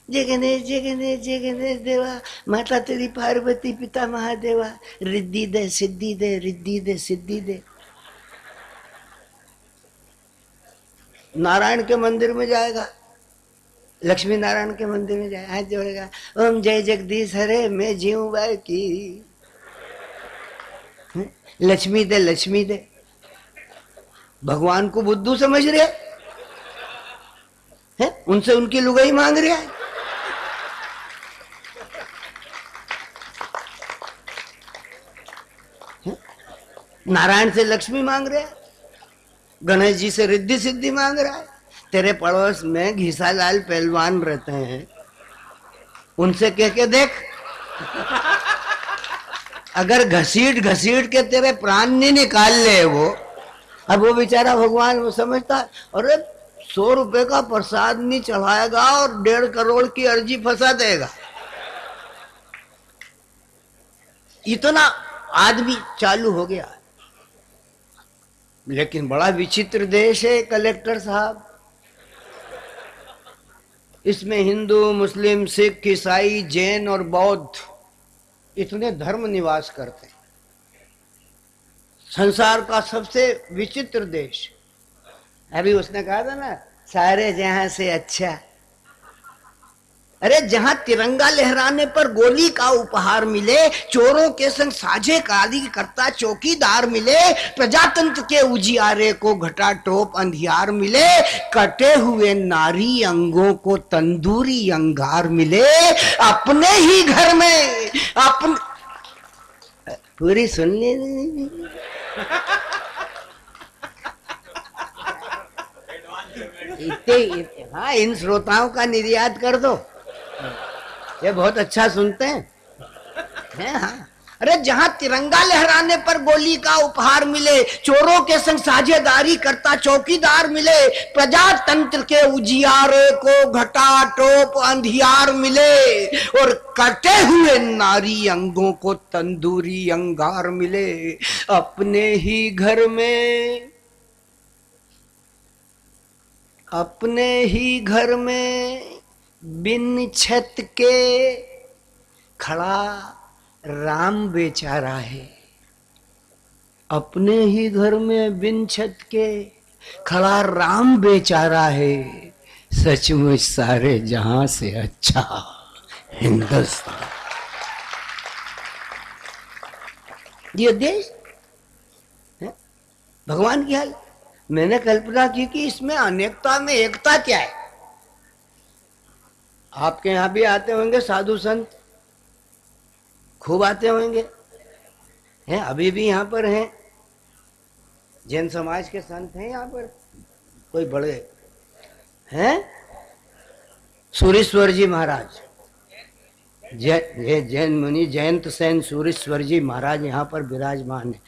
जय गणेश जय गणेश जय गणेश देवा, माता तेरी पार्वती पिता महादेवा, रिद्धि दे सिद्धि दे, रिद्धि दे सिद्धि दे। नारायण के मंदिर में जाएगा, लक्ष्मी नारायण के मंदिर में जाए, हाथ जोड़ेगा, ओम जय जगदीश हरे मैं जीऊं बाकी, लक्ष्मी दे लक्ष्मी दे। भगवान को बुद्धू समझ रहे हैं? उनसे उनकी लुगाई मांग रहा है। नारायण से लक्ष्मी मांग रहा है, गणेश जी से रिद्धि सिद्धि मांग रहा है। तेरे पड़ोस में घीसालाल पहलवान रहते हैं, उनसे कह के देख, अगर घसीट घसीट के तेरे प्राण नहीं निकाल ले वो। अब वो बेचारा भगवान वो समझता है, अरे 100 रुपए का प्रसाद नहीं चढ़ाएगा और 1.5 करोड़ की अर्जी फंसा देगा। इतना आदमी चालू हो गया। लेकिन बड़ा विचित्र देश है कलेक्टर साहब। इसमें हिंदू मुस्लिम सिख ईसाई जैन और बौद्ध इतने धर्म निवास करते हैं। संसार का सबसे विचित्र देश। अभी उसने कहा था ना, सारे जहां से अच्छा अरे जहां तिरंगा लहराने पर गोली का उपहार मिले, चोरों के संग साझे कारी करता चौकीदार मिले, प्रजातंत्र के उजियारे को घटा टोप अंधियार मिले, कटे हुए नारी अंगों को तंदूरी अंगार मिले, अपने ही घर में पूरी सुन ली। हाँ, इन श्रोताओं का निर्यात कर दो, ये बहुत अच्छा सुनते हैं। हाँ, अरे जहां तिरंगा लहराने पर गोली का उपहार मिले, चोरों के संग साझेदारी करता चौकीदार मिले, प्रजातंत्र के उजियारे को घटा टोप अंधियार मिले, और कटे हुए नारी अंगों को तंदूरी अंगार मिले, अपने ही घर में बिन छत के खड़ा राम बेचारा है। अपने ही घर में बिन छत के खड़ा राम बेचारा है। सचमुच सारे जहां से अच्छा हिंदुस्तान। ये देश है भगवान की हाल। मैंने कल्पना की कि इसमें अनेकता में एकता क्या है। आपके यहां भी आते होंगे साधु संत, खूब आते होंगे, हैं अभी भी यहाँ पर हैं। जैन समाज के संत हैं यहाँ पर, कोई बड़े हैं, सूरीश्वर जी महाराज, जैन मुनि जयंत सेन सूरीश्वर जी महाराज यहाँ पर विराजमान है।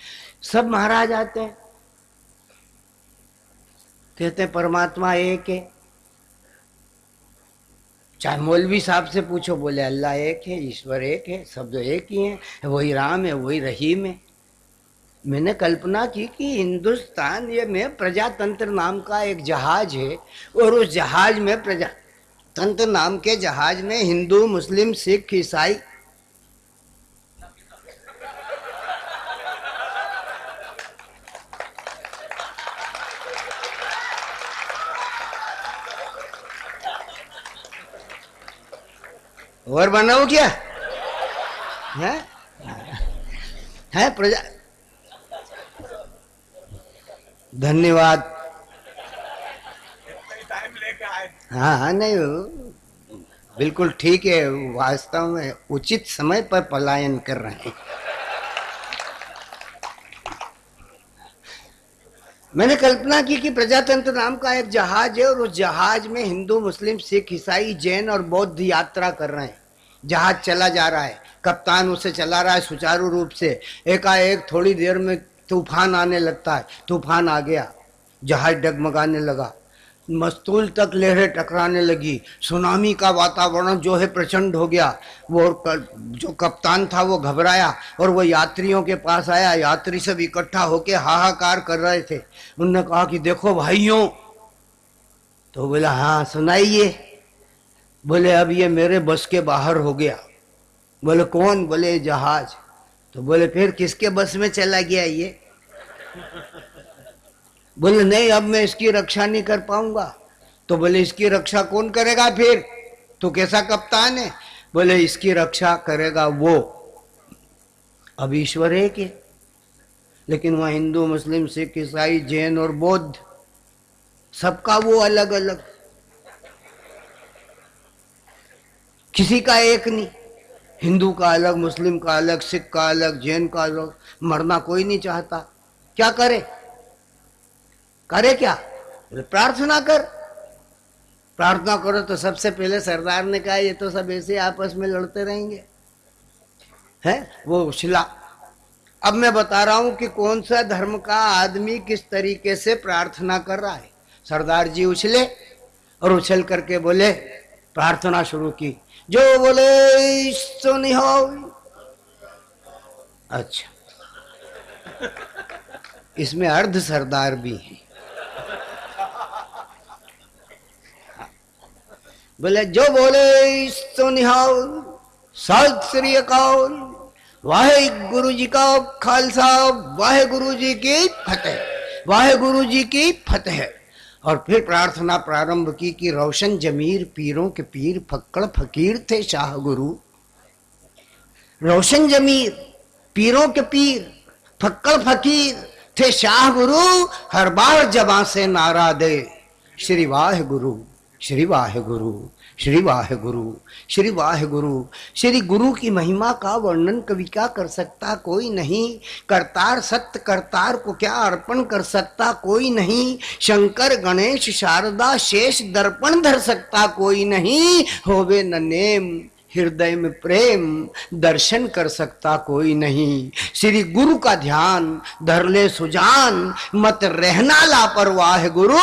सब महाराज आते हैं, कहते हैं परमात्मा एक है। चाहे मौलवी साहब से पूछो, बोले अल्लाह एक है, ईश्वर एक है, शब्द एक ही है, वही राम है, वही रहीम है। मैंने कल्पना की कि हिंदुस्तान ये में प्रजातंत्र नाम का एक जहाज है, और उस जहाज में प्रजातंत्र नाम के जहाज में हिंदू मुस्लिम सिख ईसाई और बनाओ क्या है प्रजा। धन्यवाद। हाँ, नहीं बिल्कुल ठीक है, वास्तव में उचित समय पर पलायन कर रहे हैं। मैंने कल्पना की कि प्रजातंत्र नाम का एक जहाज है, और उस जहाज में हिंदू मुस्लिम सिख ईसाई जैन और बौद्ध यात्रा कर रहे हैं। जहाज चला जा रहा है, कप्तान उसे चला रहा है सुचारू रूप से। एकाएक थोड़ी देर में तूफान आने लगता है। तूफान आ गया, जहाज डगमगाने लगा, मस्तूल तक लहरें टकराने लगी, सुनामी का वातावरण जो है प्रचंड हो गया। वो जो कप्तान था वो घबराया, और वो यात्रियों के पास आया। यात्री सब इकट्ठा होके हाहाकार कर रहे थे। उन्होंने कहा कि देखो भाइयों, तो बोला हाँ सुनाइए। बोले अब ये मेरे बस के बाहर हो गया। बोले कौन? बोले जहाज। तो बोले फिर किसके बस में चला गया ये? बोले नहीं, अब मैं इसकी रक्षा नहीं कर पाऊंगा। तो बोले इसकी रक्षा कौन करेगा फिर? तो कैसा कप्तान है? बोले इसकी रक्षा करेगा वो। अब ईश्वर एक है, लेकिन वह हिंदू मुस्लिम सिख ईसाई जैन और बौद्ध, सबका वो अलग अलग, किसी का एक नहीं। हिंदू का अलग, मुस्लिम का अलग, सिख का अलग, जैन का अलग। मरना कोई नहीं चाहता, क्या करे? करे क्या? प्रार्थना कर। प्रार्थना करो। तो सबसे पहले सरदार ने कहा ये तो सब ऐसे आपस में लड़ते रहेंगे, हैं वो शिला। अब मैं बता रहा हूं कि कौन सा धर्म का आदमी किस तरीके से प्रार्थना कर रहा है। सरदार जी उछले और उछल करके बोले, प्रार्थना शुरू की, जो बोले सो नहीं हो। अच्छा, इसमें अर्ध सरदार भी है। बोले जो बोले सो निहाल, सत श्री अकाल, वाहे गुरु जी का खालसा, वाहे गुरु जी की फतेह, वाहे गुरु जी की फतेह। और फिर प्रार्थना प्रारंभ की कि रोशन जमीर पीरों के पीर फक्कड़ फकीर थे शाह गुरु। रोशन जमीर पीरों के पीर फक्कड़ फकीर थे शाह गुरु, हर बार जबां से नारा दे श्री वाहे गुरु, श्री वाहे गुरु, श्री वाहे गुरु, श्री वाहे गुरु। श्री गुरु की महिमा का वर्णन कवि क्या कर सकता, कोई नहीं। करतार सत्य करतार को क्या अर्पण कर सकता, कोई नहीं। शंकर गणेश शारदा शेष दर्पण धर सकता, कोई नहीं। होवे न नेम हृदय में प्रेम, दर्शन कर सकता कोई नहीं। श्री गुरु का ध्यान धर ले सुजान, मत रहना लापरवाह गुरु,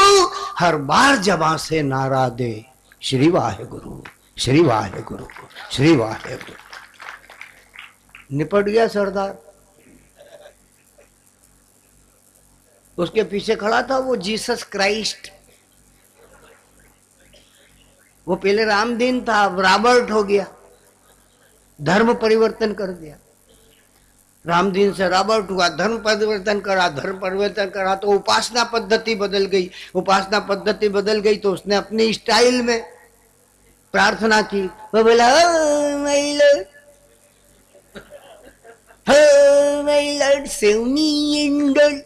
हर बार जबां से नारा दे श्री वाहे गुरु, श्री वाहे गुरु, श्री वाहे गुरु। निपट गया सरदार। उसके पीछे खड़ा था वो जीसस क्राइस्ट। वो पहले रामदीन था, अब रॉबर्ट हो गया, धर्म परिवर्तन कर दिया। रामदीन से रॉबर्ट हुआ, धर्म परिवर्तन करा, धर्म परिवर्तन करा तो उपासना पद्धति बदल गई। उपासना पद्धति बदल गई तो उसने अपनी स्टाइल में प्रार्थना की। वो बोला माय लॉर्ड सेव मी एंडल,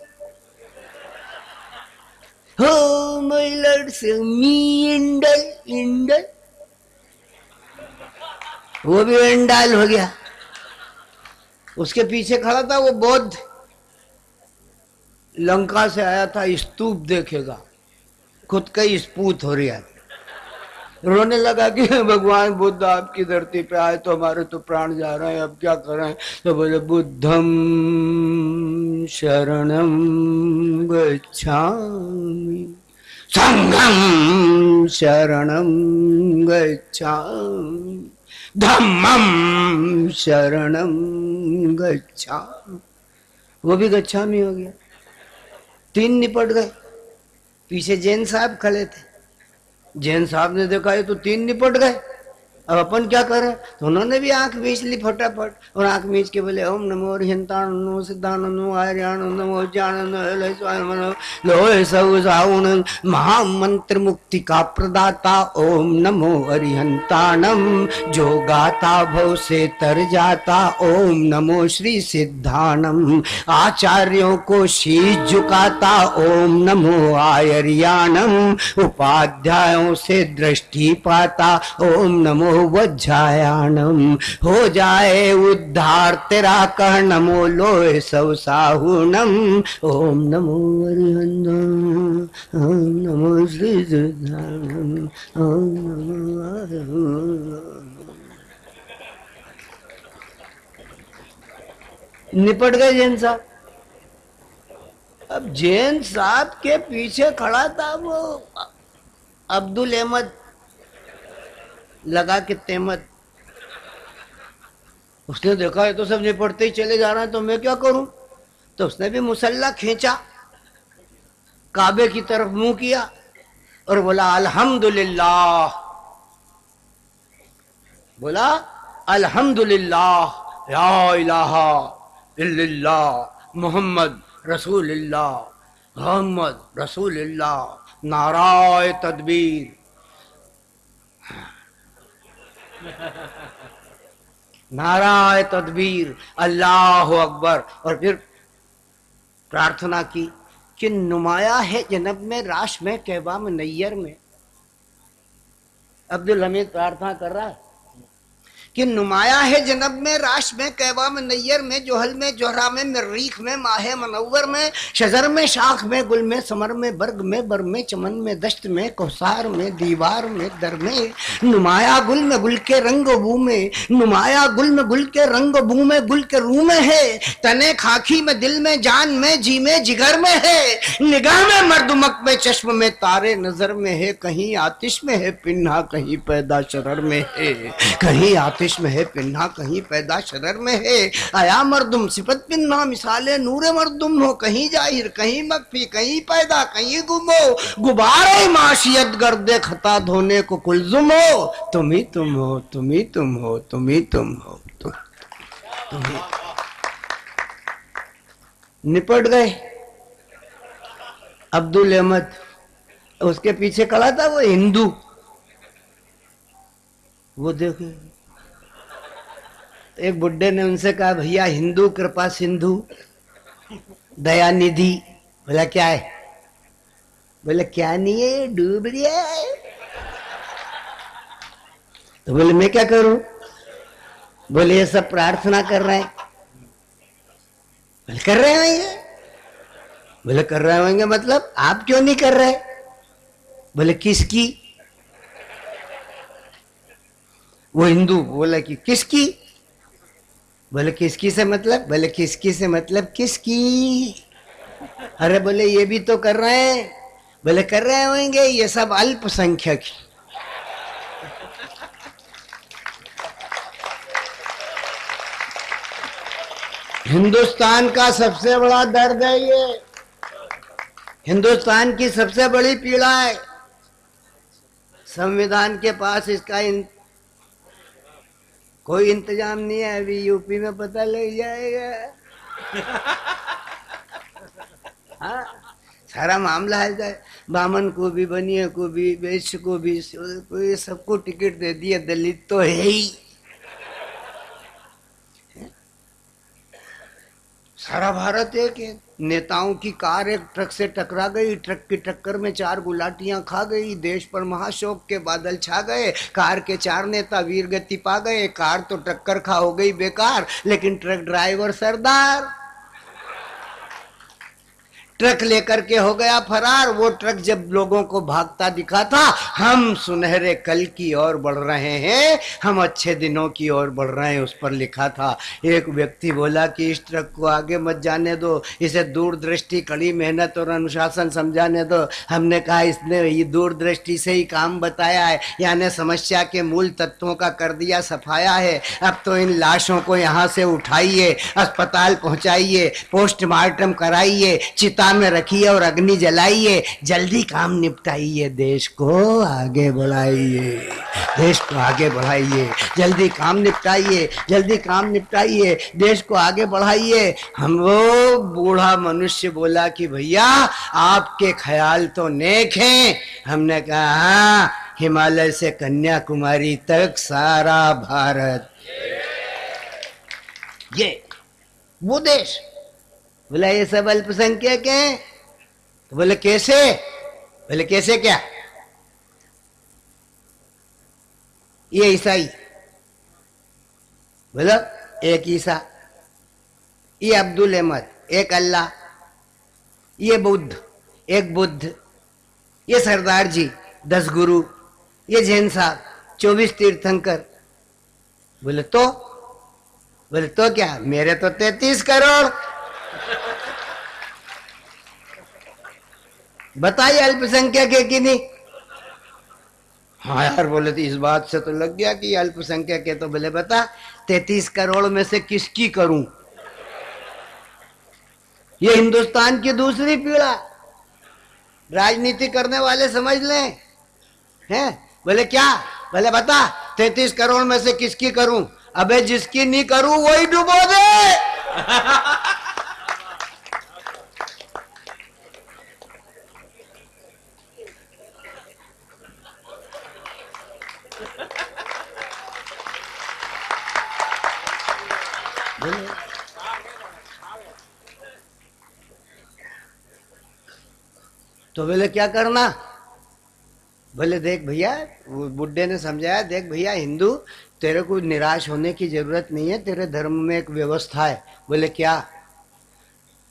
हो माय लॉर्ड सेव मी एंडल, एंडल। वो भी एंडाल हो गया। उसके पीछे खड़ा था वो बौद्ध, लंका से आया था, स्तूप देखेगा, खुद का ही स्पूत हो रहा है। रोने लगा कि भगवान बुद्ध आपकी धरती पे आए तो हमारे तो प्राण जा रहे हैं, अब क्या करें। तो बोले बुद्धम शरणम गच्छामि, संघम शरणम गच्छामि, धम्मम शरणम गच्छामि। वो भी गच्छामि हो गया। 3 निपट गए। पीछे जैन साहब खड़े थे। जैन साहब ने देखा ये तो 3 निपट गए, अब अपन क्या करें। तो उन्होंने भी आंख मीच ली फटाफट, और आंख मीच के बोले ओम नमो अरिहंताण नमो सिद्धाण नमो आर्याण नमो ज्ञान लोहे सौन महामंत्र मुक्ति का प्रदाता ओम नमो अरिहंताणम, जो गाता भव से तर जाता ओम नमो श्री सिद्धाणम, आचार्यों को शीश झुकाता ओम नमो आर्याणम, उपाध्यायों से दृष्टि पाता ओम नमो वज्रायाणम, हो जाए उद्धार तेरा कह नमो लोहे सौ साहुणम, ओम नमो अरिहंतम, ओम नमो श्री सिद्धाणम, ओम नमो। निपट गए जैन साहब। अब जैन साहब के पीछे खड़ा था वो अब्दुल अहमद, लगा के तेमत। उसने देखा है तो सब निपटते ही चले जा रहे हैं तो मैं क्या करूं। तो उसने भी मुसल्ला खींचा, काबे की तरफ मुंह किया और बोला अल्हम्दुलिल्लाह, बोला अल्हम्दुलिल्लाह ला इलाहा इल्लल्लाह मुहम्मद रसूलुल्लाह, मोहम्मद रसूलुल्लाह, नाराए तदबीर, नाराए तदबीर, अल्लाह अकबर। और फिर प्रार्थना की कि नुमाया है जन्नत में, राश में, कहवा में, नैयर में। अब्दुल हमीद प्रार्थना कर रहा है कि नुमाया है जन्नत में, राश में, कहवा में, नैयर में, जोहल में, जोहरा में, मरीख में, माहे मनव्वर में, शजर में, शाख में, गुल में, समर में, बर्ग में, बर में, चमन में, दश्त में, कौसार में, दीवार में, दर में। नुमाया गुल में गुल के रंग बू में, नुमाया गुल में गुल के रंग बू में, गुल के रू में है, तने खाकी में, दिल में, जान में, जी में, जिगर में है, निगाह में, मर्दुमक में, चश्म में, तारे नजर में है, कहीं आतिश में है पिन्हा, कहीं पैदा शरर में है, कहीं आतिश में है पिन्हा, कहीं पैदा शरर में है। आया मर्दुम सिफत पिन्हा, मिसाले नूरे मर्दुम हो, कहीं जाहिर, कहीं मख्फी, कहीं पैदा, कहीं गुमो, गुबारे माशियत गर्दे खता धोने को कुलजुम हो, तुम ही तुम हो, तुम ही तुम हो, तुम ही तुम हो, तुम ही। निपट गए। अब्दुल अहमद उसके पीछे खड़ा था वो हिंदू, वो देखे एक बुड्ढे ने उनसे कहा, भैया हिंदू कृपा सिंधु दया निधि। बोला क्या है? बोले क्या नहीं है, डूब रहा है। तो बोले मैं क्या करूं? बोले ये सब प्रार्थना कर रहे हैं। बोले कर रहे होंगे। बोले कर रहे होंगे मतलब आप क्यों नहीं कर रहे? बोले किसकी? वो हिंदू बोला कि किसकी? बोले किसकी से मतलब? बोले किसकी से मतलब किसकी? अरे बोले ये भी तो कर रहे हैं। बोले कर रहे होंगे, ये सब अल्पसंख्यक। हिंदुस्तान का सबसे बड़ा दर्द है ये, हिंदुस्तान की सबसे बड़ी पीड़ा है। संविधान के पास इसका कोई इंतजाम नहीं है। अभी यूपी में पता लग जाएगा। हाँ, सारा मामला है। बामन को भी, बनिया को भी, वैश्य को भी, सबको टिकट दे दिया। दलित तो है ही। सारा भारत एक है। नेताओं की कार एक ट्रक से टकरा गई, ट्रक की टक्कर में 4 गुलाटियां खा गई, देश पर महाशोक के बादल छा गए। कार के 4 नेता वीर गति पा गए। कार तो टक्कर खा हो गई बेकार, लेकिन ट्रक ड्राइवर सरदार ट्रक लेकर के हो गया फरार। वो ट्रक जब लोगों को भागता दिखा था, हम सुनहरे कल की ओर बढ़ रहे हैं, हम अच्छे दिनों की ओर बढ़ रहे हैं, उस पर लिखा था। एक व्यक्ति बोला कि इस ट्रक को आगे मत जाने दो, इसे दूरदृष्टि, कड़ी मेहनत और अनुशासन समझाने दो। हमने कहा इसने ये दूरदृष्टि से ही काम बताया है, यानी समस्या के मूल तत्वों का कर दिया सफाया है। अब तो इन लाशों को यहाँ से उठाइए, अस्पताल पहुँचाइए, पोस्टमार्टम कराइए, चिता में रखिए और अग्नि जलाइए, जल्दी काम निपटाइए, देश को आगे बढ़ाइए, देश को आगे बढ़ाइए, जल्दी काम निपटाइए, जल्दी काम निपटाइए, देश को आगे बढ़ाइए। हम वो बूढ़ा मनुष्य बोला कि भैया आपके ख्याल तो नेक हैं। हमने कहा हाँ, हिमालय से कन्याकुमारी तक सारा भारत ये वो देश। बोला ये सब अल्पसंख्यक हैं। तो बोले कैसे? बोले कैसे क्या? ये ईसाई, बोलो एक ईसा, ये अब्दुल अहमद, एक अल्लाह, ये बुद्ध, एक बुद्ध, ये सरदार जी 10 गुरु, ये जैन साहब 24 तीर्थंकर। बोले तो? बोले तो क्या, मेरे तो 33 करोड़। बताइए अल्पसंख्यक है कि नहीं? हाँ यार, बोले तो इस बात से तो लग गया कि अल्पसंख्यक है। तो बोले बता 33 करोड़ में से किसकी करूं? ये हिंदुस्तान की दूसरी पीड़ा। राजनीति करने वाले समझ लें हैं। बोले क्या? बोले बता 33 करोड़ में से किसकी करूं? अबे जिसकी नहीं करूं वही डुबो दे। तो बोले क्या करना? बोले देख भैया, वो बुड्ढे ने समझाया, देख भैया हिंदू, तेरे को निराश होने की जरूरत नहीं है, तेरे धर्म में एक व्यवस्था है। बोले क्या?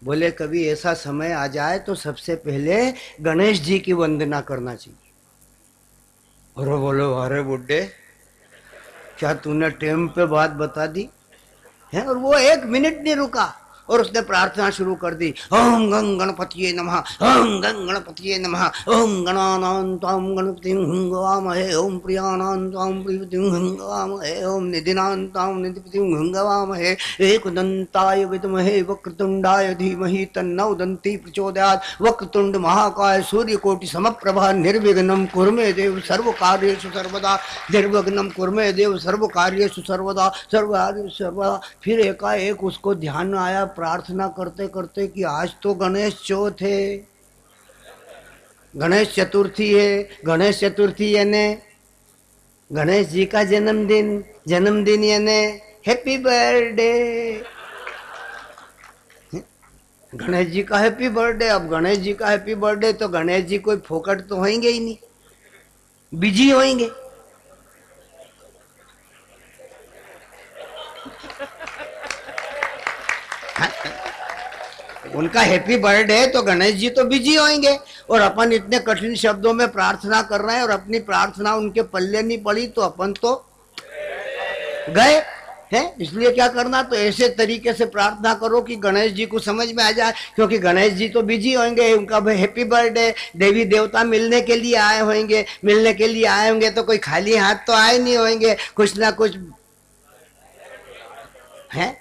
बोले कभी ऐसा समय आ जाए तो सबसे पहले गणेश जी की वंदना करना चाहिए। और बोलो अरे बुड्ढे, क्या तूने टाइम पे बात बता दी है? और वो 1 मिनट नहीं रुका और उसने प्रार्थना शुरू कर दी। ओम गं गणपतिये नमः, ओम गं गणपतिये नमः, ओम गणानां त्वां गणपतिं हंगवामहे, ओम प्रियाणां त्वां प्रियपतिं हंगवामहे, ओम निधिनां त्वां निधिपतिं हंगवामहे, एकदन्ताय विद्महे वक्रतुंडाय धीमहि तन्नो दन्ति प्रचोदयात्, वक्रतुंड महाकाय सूर्यकोटि समप्रभा निर्विघ्नं कुरु मे देव सर्वकार्येषु सर्वदा, निर्विघ्नं कुरु मे देव सर्वकार्येषु सर्वदा, सर्वकार्येषु सर्वदा। फिर एकाएक उसको ध्यान आया प्रार्थना करते करते कि आज तो गणेश चौथ है। गणेश चतुर्थी है, गणेश चतुर्थी यानी गणेश जी का जन्मदिन यानी हैप्पी बर्थडे। गणेश जी का हैप्पी बर्थडे। अब गणेश जी का हैप्पी बर्थडे तो गणेश जी कोई फोकट तो होंगे ही नहीं, बिजी होंगे। उनका हैप्पी बर्थडे है तो गणेश जी तो बिजी होंगे, और अपन इतने कठिन शब्दों में प्रार्थना कर रहे हैं और अपनी प्रार्थना उनके पल्ले नहीं पड़ी तो अपन तो गए हैं। इसलिए क्या करना, तो ऐसे तरीके से प्रार्थना करो कि गणेश जी को समझ में आ जाए, क्योंकि गणेश जी तो बिजी होंगे, उनका हैप्पी बर्थडे, देवी देवता मिलने के लिए आए होंगे, मिलने के लिए आए होंगे तो कोई खाली हाथ तो आए नहीं होंगे, कुछ ना कुछ है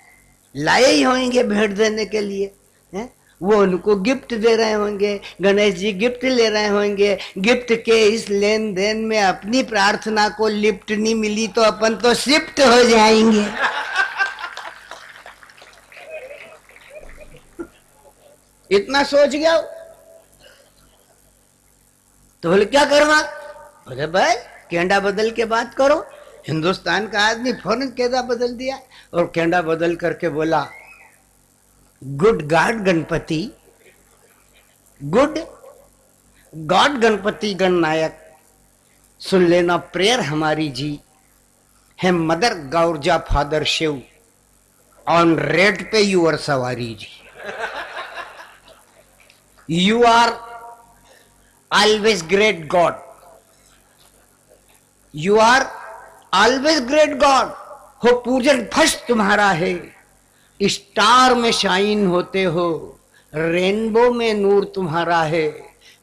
लाए ही होंगे भेंट देने के लिए है। वो उनको गिफ्ट दे रहे होंगे, गणेश जी गिफ्ट ले रहे होंगे। गिफ्ट के इस लेन देन में अपनी प्रार्थना को लिफ्ट नहीं मिली तो अपन तो शिफ्ट हो जाएंगे। इतना सोच गया तो बोले क्या करना, बोले भाई केंडा बदल के बात करो। हिंदुस्तान का आदमी फौरन केंडा बदल दिया और केंडा बदल करके बोला, good god Ganpati, good god Ganpati Gananayak, सुन लेना प्रेयर हमारी जी है, mother Gaurja father Shiv, on rat पे यूर सवारी जी। You are always great god, you are always great god, हो पूजन फर्स्ट तुम्हारा है, स्टार में शाइन होते हो, रेनबो में नूर तुम्हारा है,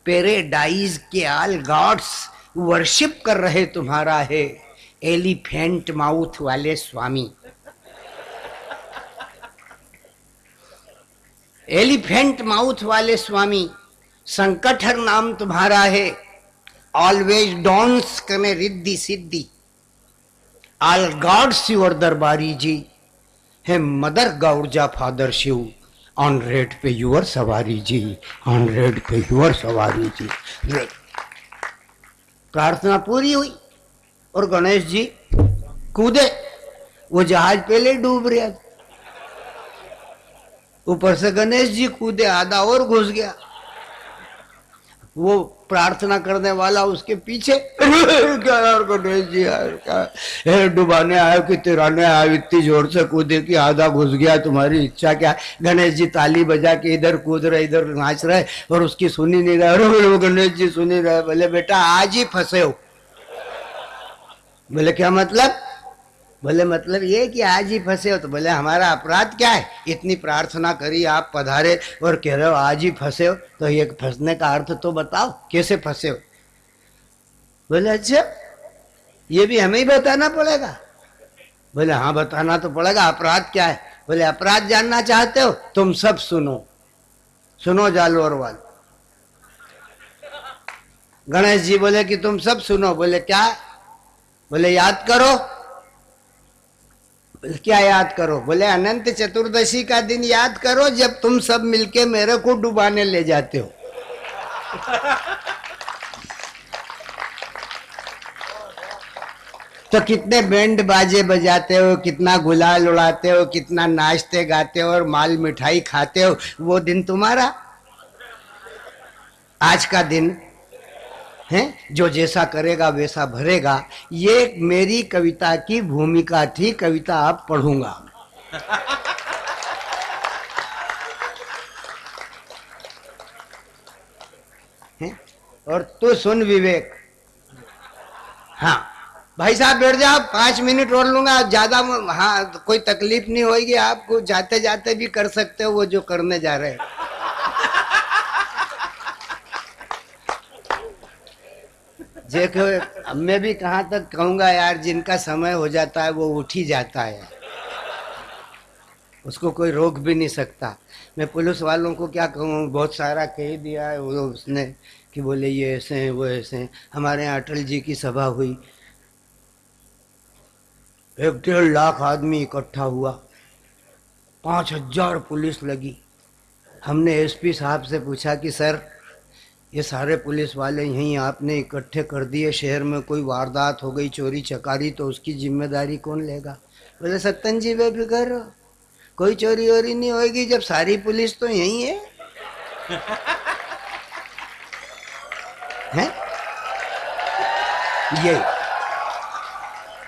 पैराडाइज के ऑल गॉड्स वर्शिप कर रहे तुम्हारा है, एलिफेंट माउथ वाले स्वामी, एलिफेंट माउथ वाले स्वामी, संकटहर नाम तुम्हारा है, ऑलवेज डॉन्स कने Riddhi Siddhi, all gods your दरबारी जी है, mother Gaurja father Shiv, on rat पे यूर सवारी जी, ऑन रेड पे यूर सवारी जी। प्रार्थना पूरी हुई और गणेश जी कूदे, वो जहाज पहले डूब रहा था, ऊपर से गणेश जी कूदे, आधा और घुस गया। वो प्रार्थना करने वाला उसके पीछे, क्या यार गणेश जी यार क्या डुबाने आया कि तिराने आया, इतनी जोर से कूदे कि आधा घुस गया, तुम्हारी इच्छा क्या। गणेश जी ताली बजा के इधर कूद रहे इधर नाच रहे और उसकी सुनी नहीं रहे। अरे गणेश जी सुनी रहे, बोले बेटा आज ही फंसे हो। बोले क्या मतलब, बोले मतलब ये कि आज ही फंसे हो। तो बोले हमारा अपराध क्या है, इतनी प्रार्थना करी आप पधारे और कह रहे हो आज ही फंसे हो, तो ये फंसने का अर्थ तो बताओ कैसे फंसे हो। बोले अच्छा ये भी हमें ही बताना पड़ेगा। बोले हाँ बताना तो पड़ेगा, अपराध क्या है। बोले अपराध जानना चाहते हो, तुम सब सुनो, सुनो जालोर वाल। गणेश जी बोले कि तुम सब सुनो। बोले क्या, बोले याद करो। क्या याद करो, बोले अनंत चतुर्दशी का दिन याद करो जब तुम सब मिलके मेरे को डुबाने ले जाते हो। तो कितने बैंड बाजे बजाते हो, कितना गुलाल उड़ाते हो, कितना नाचते गाते हो और माल मिठाई खाते हो, वो दिन तुम्हारा। आज का दिन है जो जैसा करेगा वैसा भरेगा। ये मेरी कविता की भूमिका थी, कविता आप पढ़ूंगा। है? और तू सुन विवेक। हाँ भाई साहब बैठ जाओ, 5 मिनट और लूंगा ज्यादा। हाँ कोई तकलीफ नहीं होगी आपको, जाते जाते भी कर सकते हो वो जो करने जा रहे हैं। देखो मैं भी कहाँ तक कहूंगा यार, जिनका समय हो जाता है वो उठ ही जाता है, उसको कोई रोक भी नहीं सकता। मैं पुलिस वालों को क्या कहूँ, बहुत सारा कह दिया है वो उसने कि बोले ये ऐसे हैं वो ऐसे हैं। हमारे यहाँ अटल जी की सभा हुई, 1-1.5 लाख आदमी इकट्ठा हुआ, 5000 पुलिस लगी। हमने एसपी साहब से पूछा कि सर ये सारे पुलिस वाले यहीं आपने इकट्ठे कर दिए, शहर में कोई वारदात हो गई, चोरी चकारी, तो उसकी जिम्मेदारी कौन लेगा? बोले सत्तन जी बेफिक्र रहो, कोई चोरी वोरी नहीं होगी जब सारी पुलिस तो यहीं है। हैं?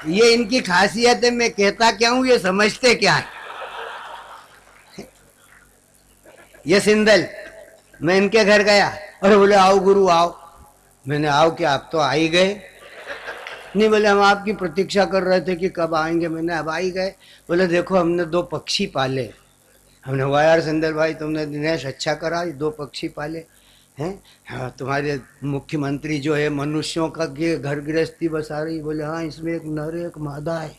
ये इनकी खासियत है। मैं कहता क्या हूं, ये समझते क्या है। ये सिंदल, मैं इनके घर गया, अरे बोले आओ गुरु आओ। मैंने आओ कि आप तो आ ही गए। नहीं, बोले हम आपकी प्रतीक्षा कर रहे थे कि कब आएंगे। मैंने अब आ ही गए। बोले देखो हमने 2 पक्षी पाले। हमने हुआ यार सिंदल भाई, तुमने दिनेश अच्छा करा, 2 पक्षी पाले हैं। हाँ, तुम्हारे मुख्यमंत्री जो है मनुष्यों का के घर गृहस्थी बसा रही। बोले हाँ, इसमें एक नर एक मादा है।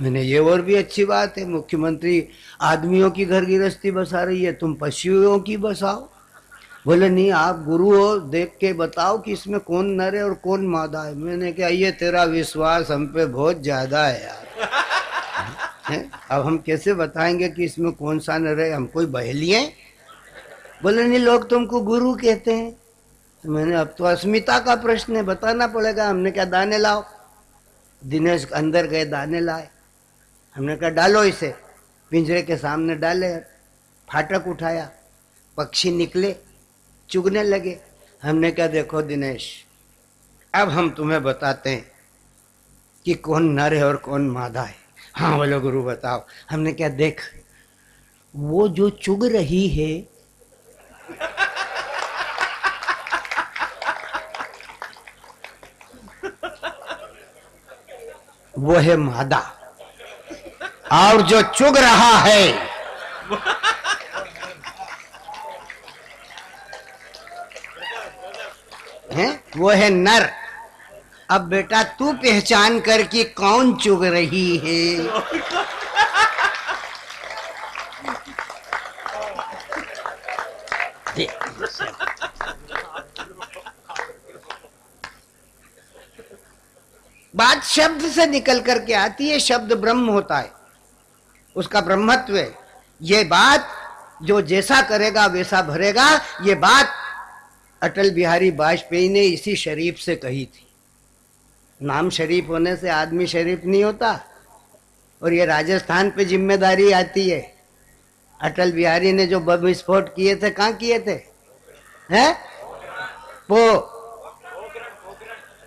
मैंने ये और भी अच्छी बात है, मुख्यमंत्री आदमियों की घर गृहस्थी बसा रही है, तुम पशुओं की बसाओ। बोले नहीं, आप गुरु हो, देख के बताओ कि इसमें कौन नर है और कौन मादा है। मैंने कहा ये तेरा विश्वास हम पे बहुत ज्यादा है यार। है? अब हम कैसे बताएंगे कि इसमें कौन सा नर है? हम कोई बहेली हैं? बोले नहीं, लोग तुमको गुरु कहते हैं। तो मैंने अब तो अस्मिता का प्रश्न है, बताना पड़ेगा। हमने क्या, दाने लाओ। दिनेश अंदर गए, दाने लाए। हमने कहा डालो इसे। पिंजरे के सामने डाले, फाटक उठाया, पक्षी निकले, चुगने लगे। हमने कहा देखो दिनेश, अब हम तुम्हें बताते हैं कि कौन नर है और कौन मादा है। हाँ बोलो गुरु बताओ। हमने क्या, देख वो जो चुग रही है वो है मादा, और जो चुग रहा है वो है नर। अब बेटा तू पहचान कर कि कौन चुग रही है। बात शब्द से निकल करके आती है, शब्द ब्रह्म होता है, उसका ब्रह्मत्व है। ये बात जो जैसा करेगा वैसा भरेगा, ये बात अटल बिहारी वाजपेयी ने इसी शरीफ से कही थी। नाम शरीफ होने से आदमी शरीफ नहीं होता। और ये राजस्थान पे जिम्मेदारी आती है। अटल बिहारी ने जो बम विस्फोट किए थे, कहाँ किए थे? हैं?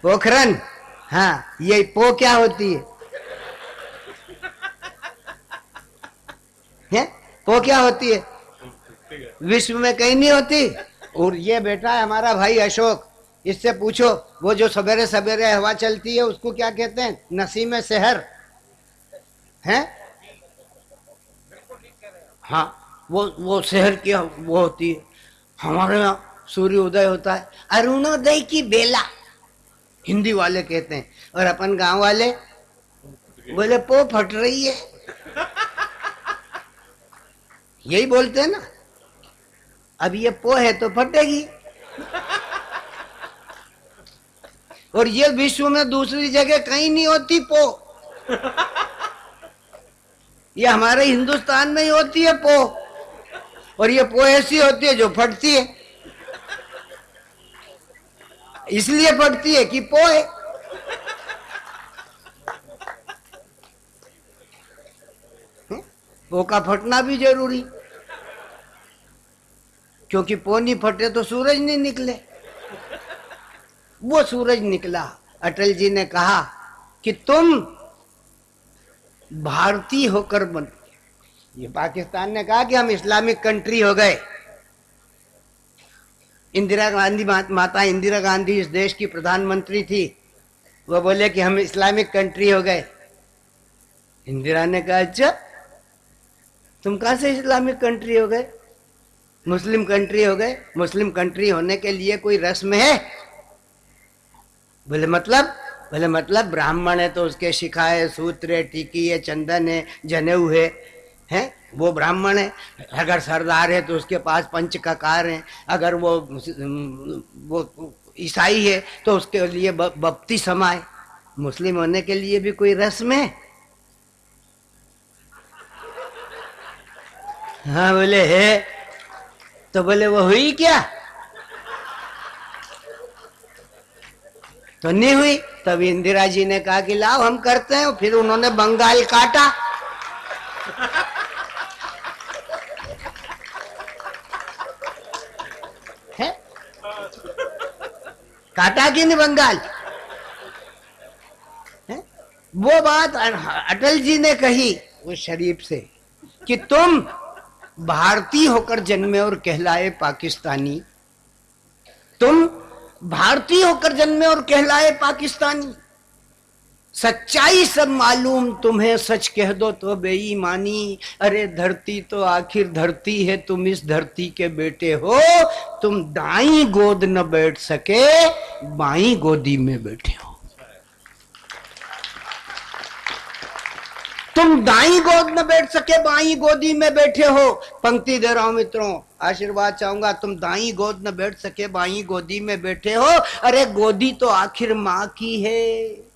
पोखरन। हाँ, ये पो क्या होती है? हैं? पो क्या होती है? विश्व में कहीं नहीं होती। और ये बेटा है हमारा भाई अशोक, इससे पूछो, वो जो सवेरे सवेरे हवा चलती है उसको क्या कहते हैं? नसीम शहर हैं? हाँ, वो शहर की वो होती है। हमारे यहाँ सूर्य उदय होता है अरुणोदय की बेला, हिंदी वाले कहते हैं। और अपन गांव वाले बोले पो फट रही है, यही बोलते हैं ना। अब ये पो है तो फटेगी। और ये विश्व में दूसरी जगह कहीं नहीं होती पो, ये हमारे हिंदुस्तान में ही होती है पो। और ये पो ऐसी होती है जो फटती है, इसलिए फटती है कि पो है। पो का फटना भी जरूरी, क्योंकि पो नहीं फटे तो सूरज नहीं निकले। वो सूरज निकला। अटल जी ने कहा कि तुम भारतीय होकर बन। ये पाकिस्तान ने कहा कि हम इस्लामिक कंट्री हो गए। इंदिरा गांधी, माता इंदिरा गांधी इस देश की प्रधानमंत्री थी, वो बोले कि हम इस्लामिक कंट्री हो गए। इंदिरा ने कहा अच्छा, तुम कहां से इस्लामिक कंट्री हो गए? मुस्लिम कंट्री हो गए। मुस्लिम कंट्री होने के लिए कोई रस्म है? बोले मतलब ब्राह्मण है तो उसके शिखा है, सूत्र है, टीकी है, चंदन है, जनेऊ है, हैं? वो ब्राह्मण है। अगर सरदार है तो उसके पास पंच ककार है। अगर वो ईसाई है तो उसके लिए बपतिस्मा है। मुस्लिम होने के लिए भी कोई रस्म है? हाँ बोले है। तो बोले वो हुई क्या? तो नहीं हुई। तब इंदिरा जी ने कहा कि लाओ हम करते हैं, फिर उन्होंने बंगाल काटा। है काटा कि नहीं बंगाल? है? वो बात अटल जी ने कही वो शरीफ से कि तुम भारतीय होकर जन्मे और कहलाए पाकिस्तानी, तुम भारतीय होकर जन्मे और कहलाए पाकिस्तानी, सच्चाई सब मालूम तुम्हें, सच कह दो तो बेईमानी। अरे धरती तो आखिर धरती है, तुम इस धरती के बेटे हो। तुम दाई गोद न बैठ सके, बाई गोदी में बैठे हो। तुम दाई गोद में बैठ सके, बाई गोदी में बैठे हो। पंक्ति दे रहा हूं मित्रों, आशीर्वाद चाहूंगा। तुम दाई गोद में बैठ सके, बाई गोदी में बैठे हो। अरे गोदी तो आखिर मां की है।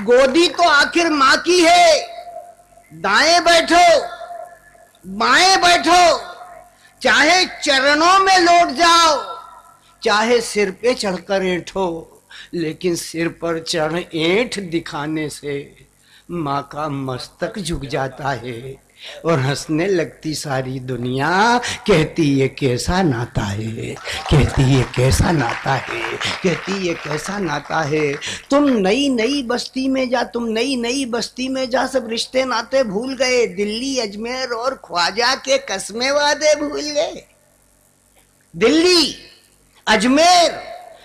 गोदी तो आखिर मां की है। दाएं बैठो, बाएं बैठो, चाहे चरणों में लौट जाओ, चाहे सिर पे चढ़कर ऐठो, लेकिन सिर पर चढ़ ऐंठ दिखाने से माँ का मस्तक झुक जाता है और हंसने लगती सारी दुनिया। कहती ये कैसा नाता है, कहती ये कैसा नाता है, कहती ये कैसा नाता है। तुम नई नई बस्ती में जा, तुम नई नई बस्ती में जा, सब रिश्ते नाते भूल गए। दिल्ली अजमेर और ख्वाजा के कस्मे वादे भूल गए। दिल्ली अजमेर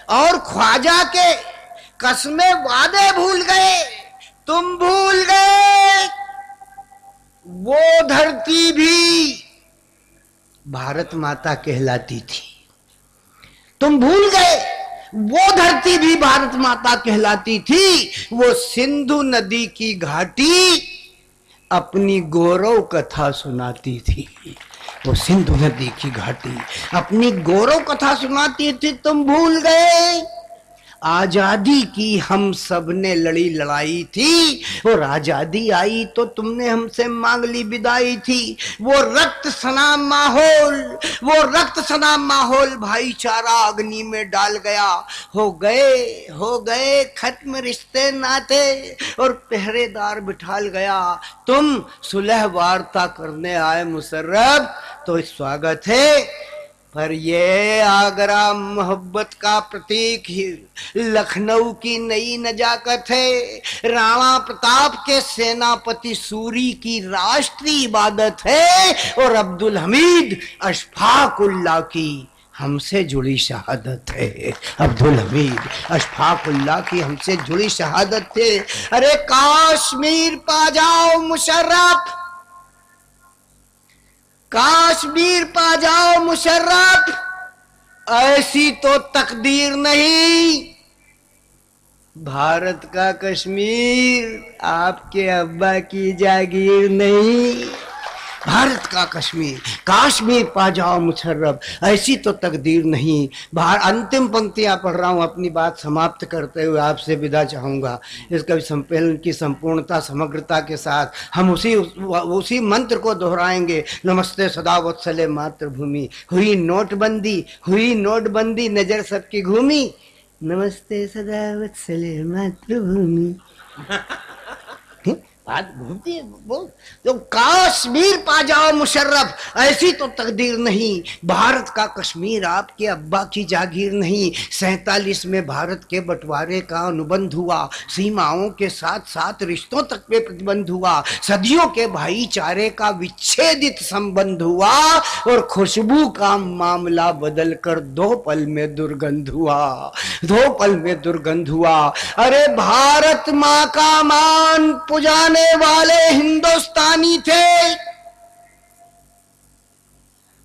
और ख्वाजा के कसमे वादे भूल गए। तुम भूल गए वो धरती भी भारत माता कहलाती थी। तुम भूल गए वो धरती भी भारत माता कहलाती थी। वो सिंधु नदी की घाटी अपनी गौरव कथा सुनाती थी। वो सिंधु नदी की घाटी अपनी गौरव कथा सुनाती थी। तुम भूल गए आजादी की हम सब ने लड़ी लड़ाई थी, और आजादी आई तो तुमने हमसे मांग ली विदाई थी। वो रक्त सना माहौल, वो रक्त सना माहौल भाईचारा अग्नि में डाल गया। हो गए खत्म रिश्ते नाते और पहरेदार बिठाल गया। तुम सुलह वार्ता करने आए मुशर्रफ, तो स्वागत है, पर ये आगरा मोहब्बत का प्रतीक ही लखनऊ की नई नजाकत है। राणा प्रताप के सेनापति सूरी की राष्ट्रीय इबादत है, और अब्दुल हमीद अशफाकुल्लाह की हमसे जुड़ी शहादत है। अब्दुल हमीद अशफाकुल्लाह की हमसे जुड़ी शहादत है। अरे कश्मीर पा जाओ मुशर्रफ, कश्मीर पा जाओ मुशर्रफ, ऐसी तो तकदीर नहीं। भारत का कश्मीर आपके अब्बा की जागीर नहीं। भारत का कश्मीर, कश्मीर पा जाओ मुशर्रफ, ऐसी तो तकदीर नहीं। अंतिम पंक्तियां पढ़ रहा हूं, अपनी बात समाप्त करते हुए आपसे विदा चाहूंगा। इस कवि सम्मेलन की संपूर्णता समग्रता के साथ हम उसी मंत्र को दोहराएंगे। नमस्ते सदा वत्सले मातृभूमि, हुई नोटबंदी नजर सबकी घूमी। नमस्ते सदा वत्सले मातृभूमि। बात घूमती है बोल। तो कश्मीर पा जाओ मुशर्रफ, ऐसी तो तकदीर नहीं। भारत का कश्मीर आपके अब्बा की जागीर नहीं। 47 में भारत के बंटवारे का अनुबंध हुआ, सीमाओं के साथ साथ रिश्तों तक पे प्रतिबंध हुआ। सदियों के भाईचारे का विच्छेदित संबंध हुआ, और खुशबू का मामला बदलकर 2 पल में दुर्गंध हुआ, 2 पल में दुर्गंध हुआ। अरे भारत माँ का मान पुजाने वाले हिंदुस्तानी थे,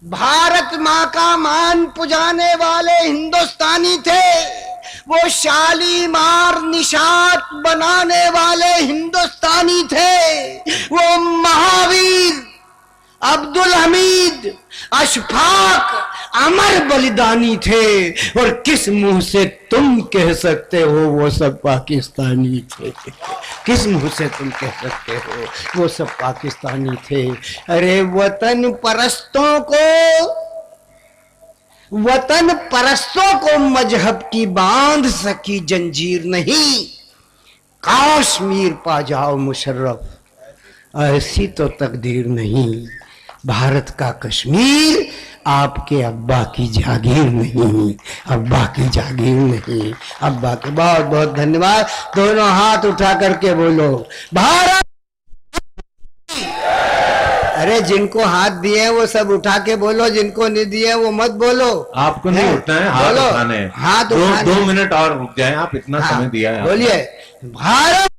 भारत माँ का मान पुजाने वाले हिंदुस्तानी थे। वो शालीमार निशात बनाने वाले हिंदुस्तानी थे। वो महावीर अब्दुल हमीद अशफाक अमर बलिदानी थे। और किस मुंह से तुम कह सकते हो वो सब पाकिस्तानी थे? किस मुंह से तुम कह सकते हो वो सब पाकिस्तानी थे? अरे वतन परस्तों को वतन परस्तों को मजहब की बांध सकी जंजीर नहीं, कश्मीर पा जाओ मुशर्रफ, ऐसी तो तकदीर नहीं। भारत का कश्मीर आपके अब्बा की जागीर नहीं, अब्बा की जागीर नहीं, अब्बा के। बहुत बहुत धन्यवाद। दोनों हाथ उठा करके बोलो भारत। अरे जिनको हाथ दिए वो सब उठा के बोलो, जिनको नहीं दिए वो मत बोलो। आपको नहीं उठना है, हाथ बोलो, उठाने हैं। हाथ दो उठाने। 2 मिनट और रुक जाएं, आप इतना समय दिया है। बोलिए भारत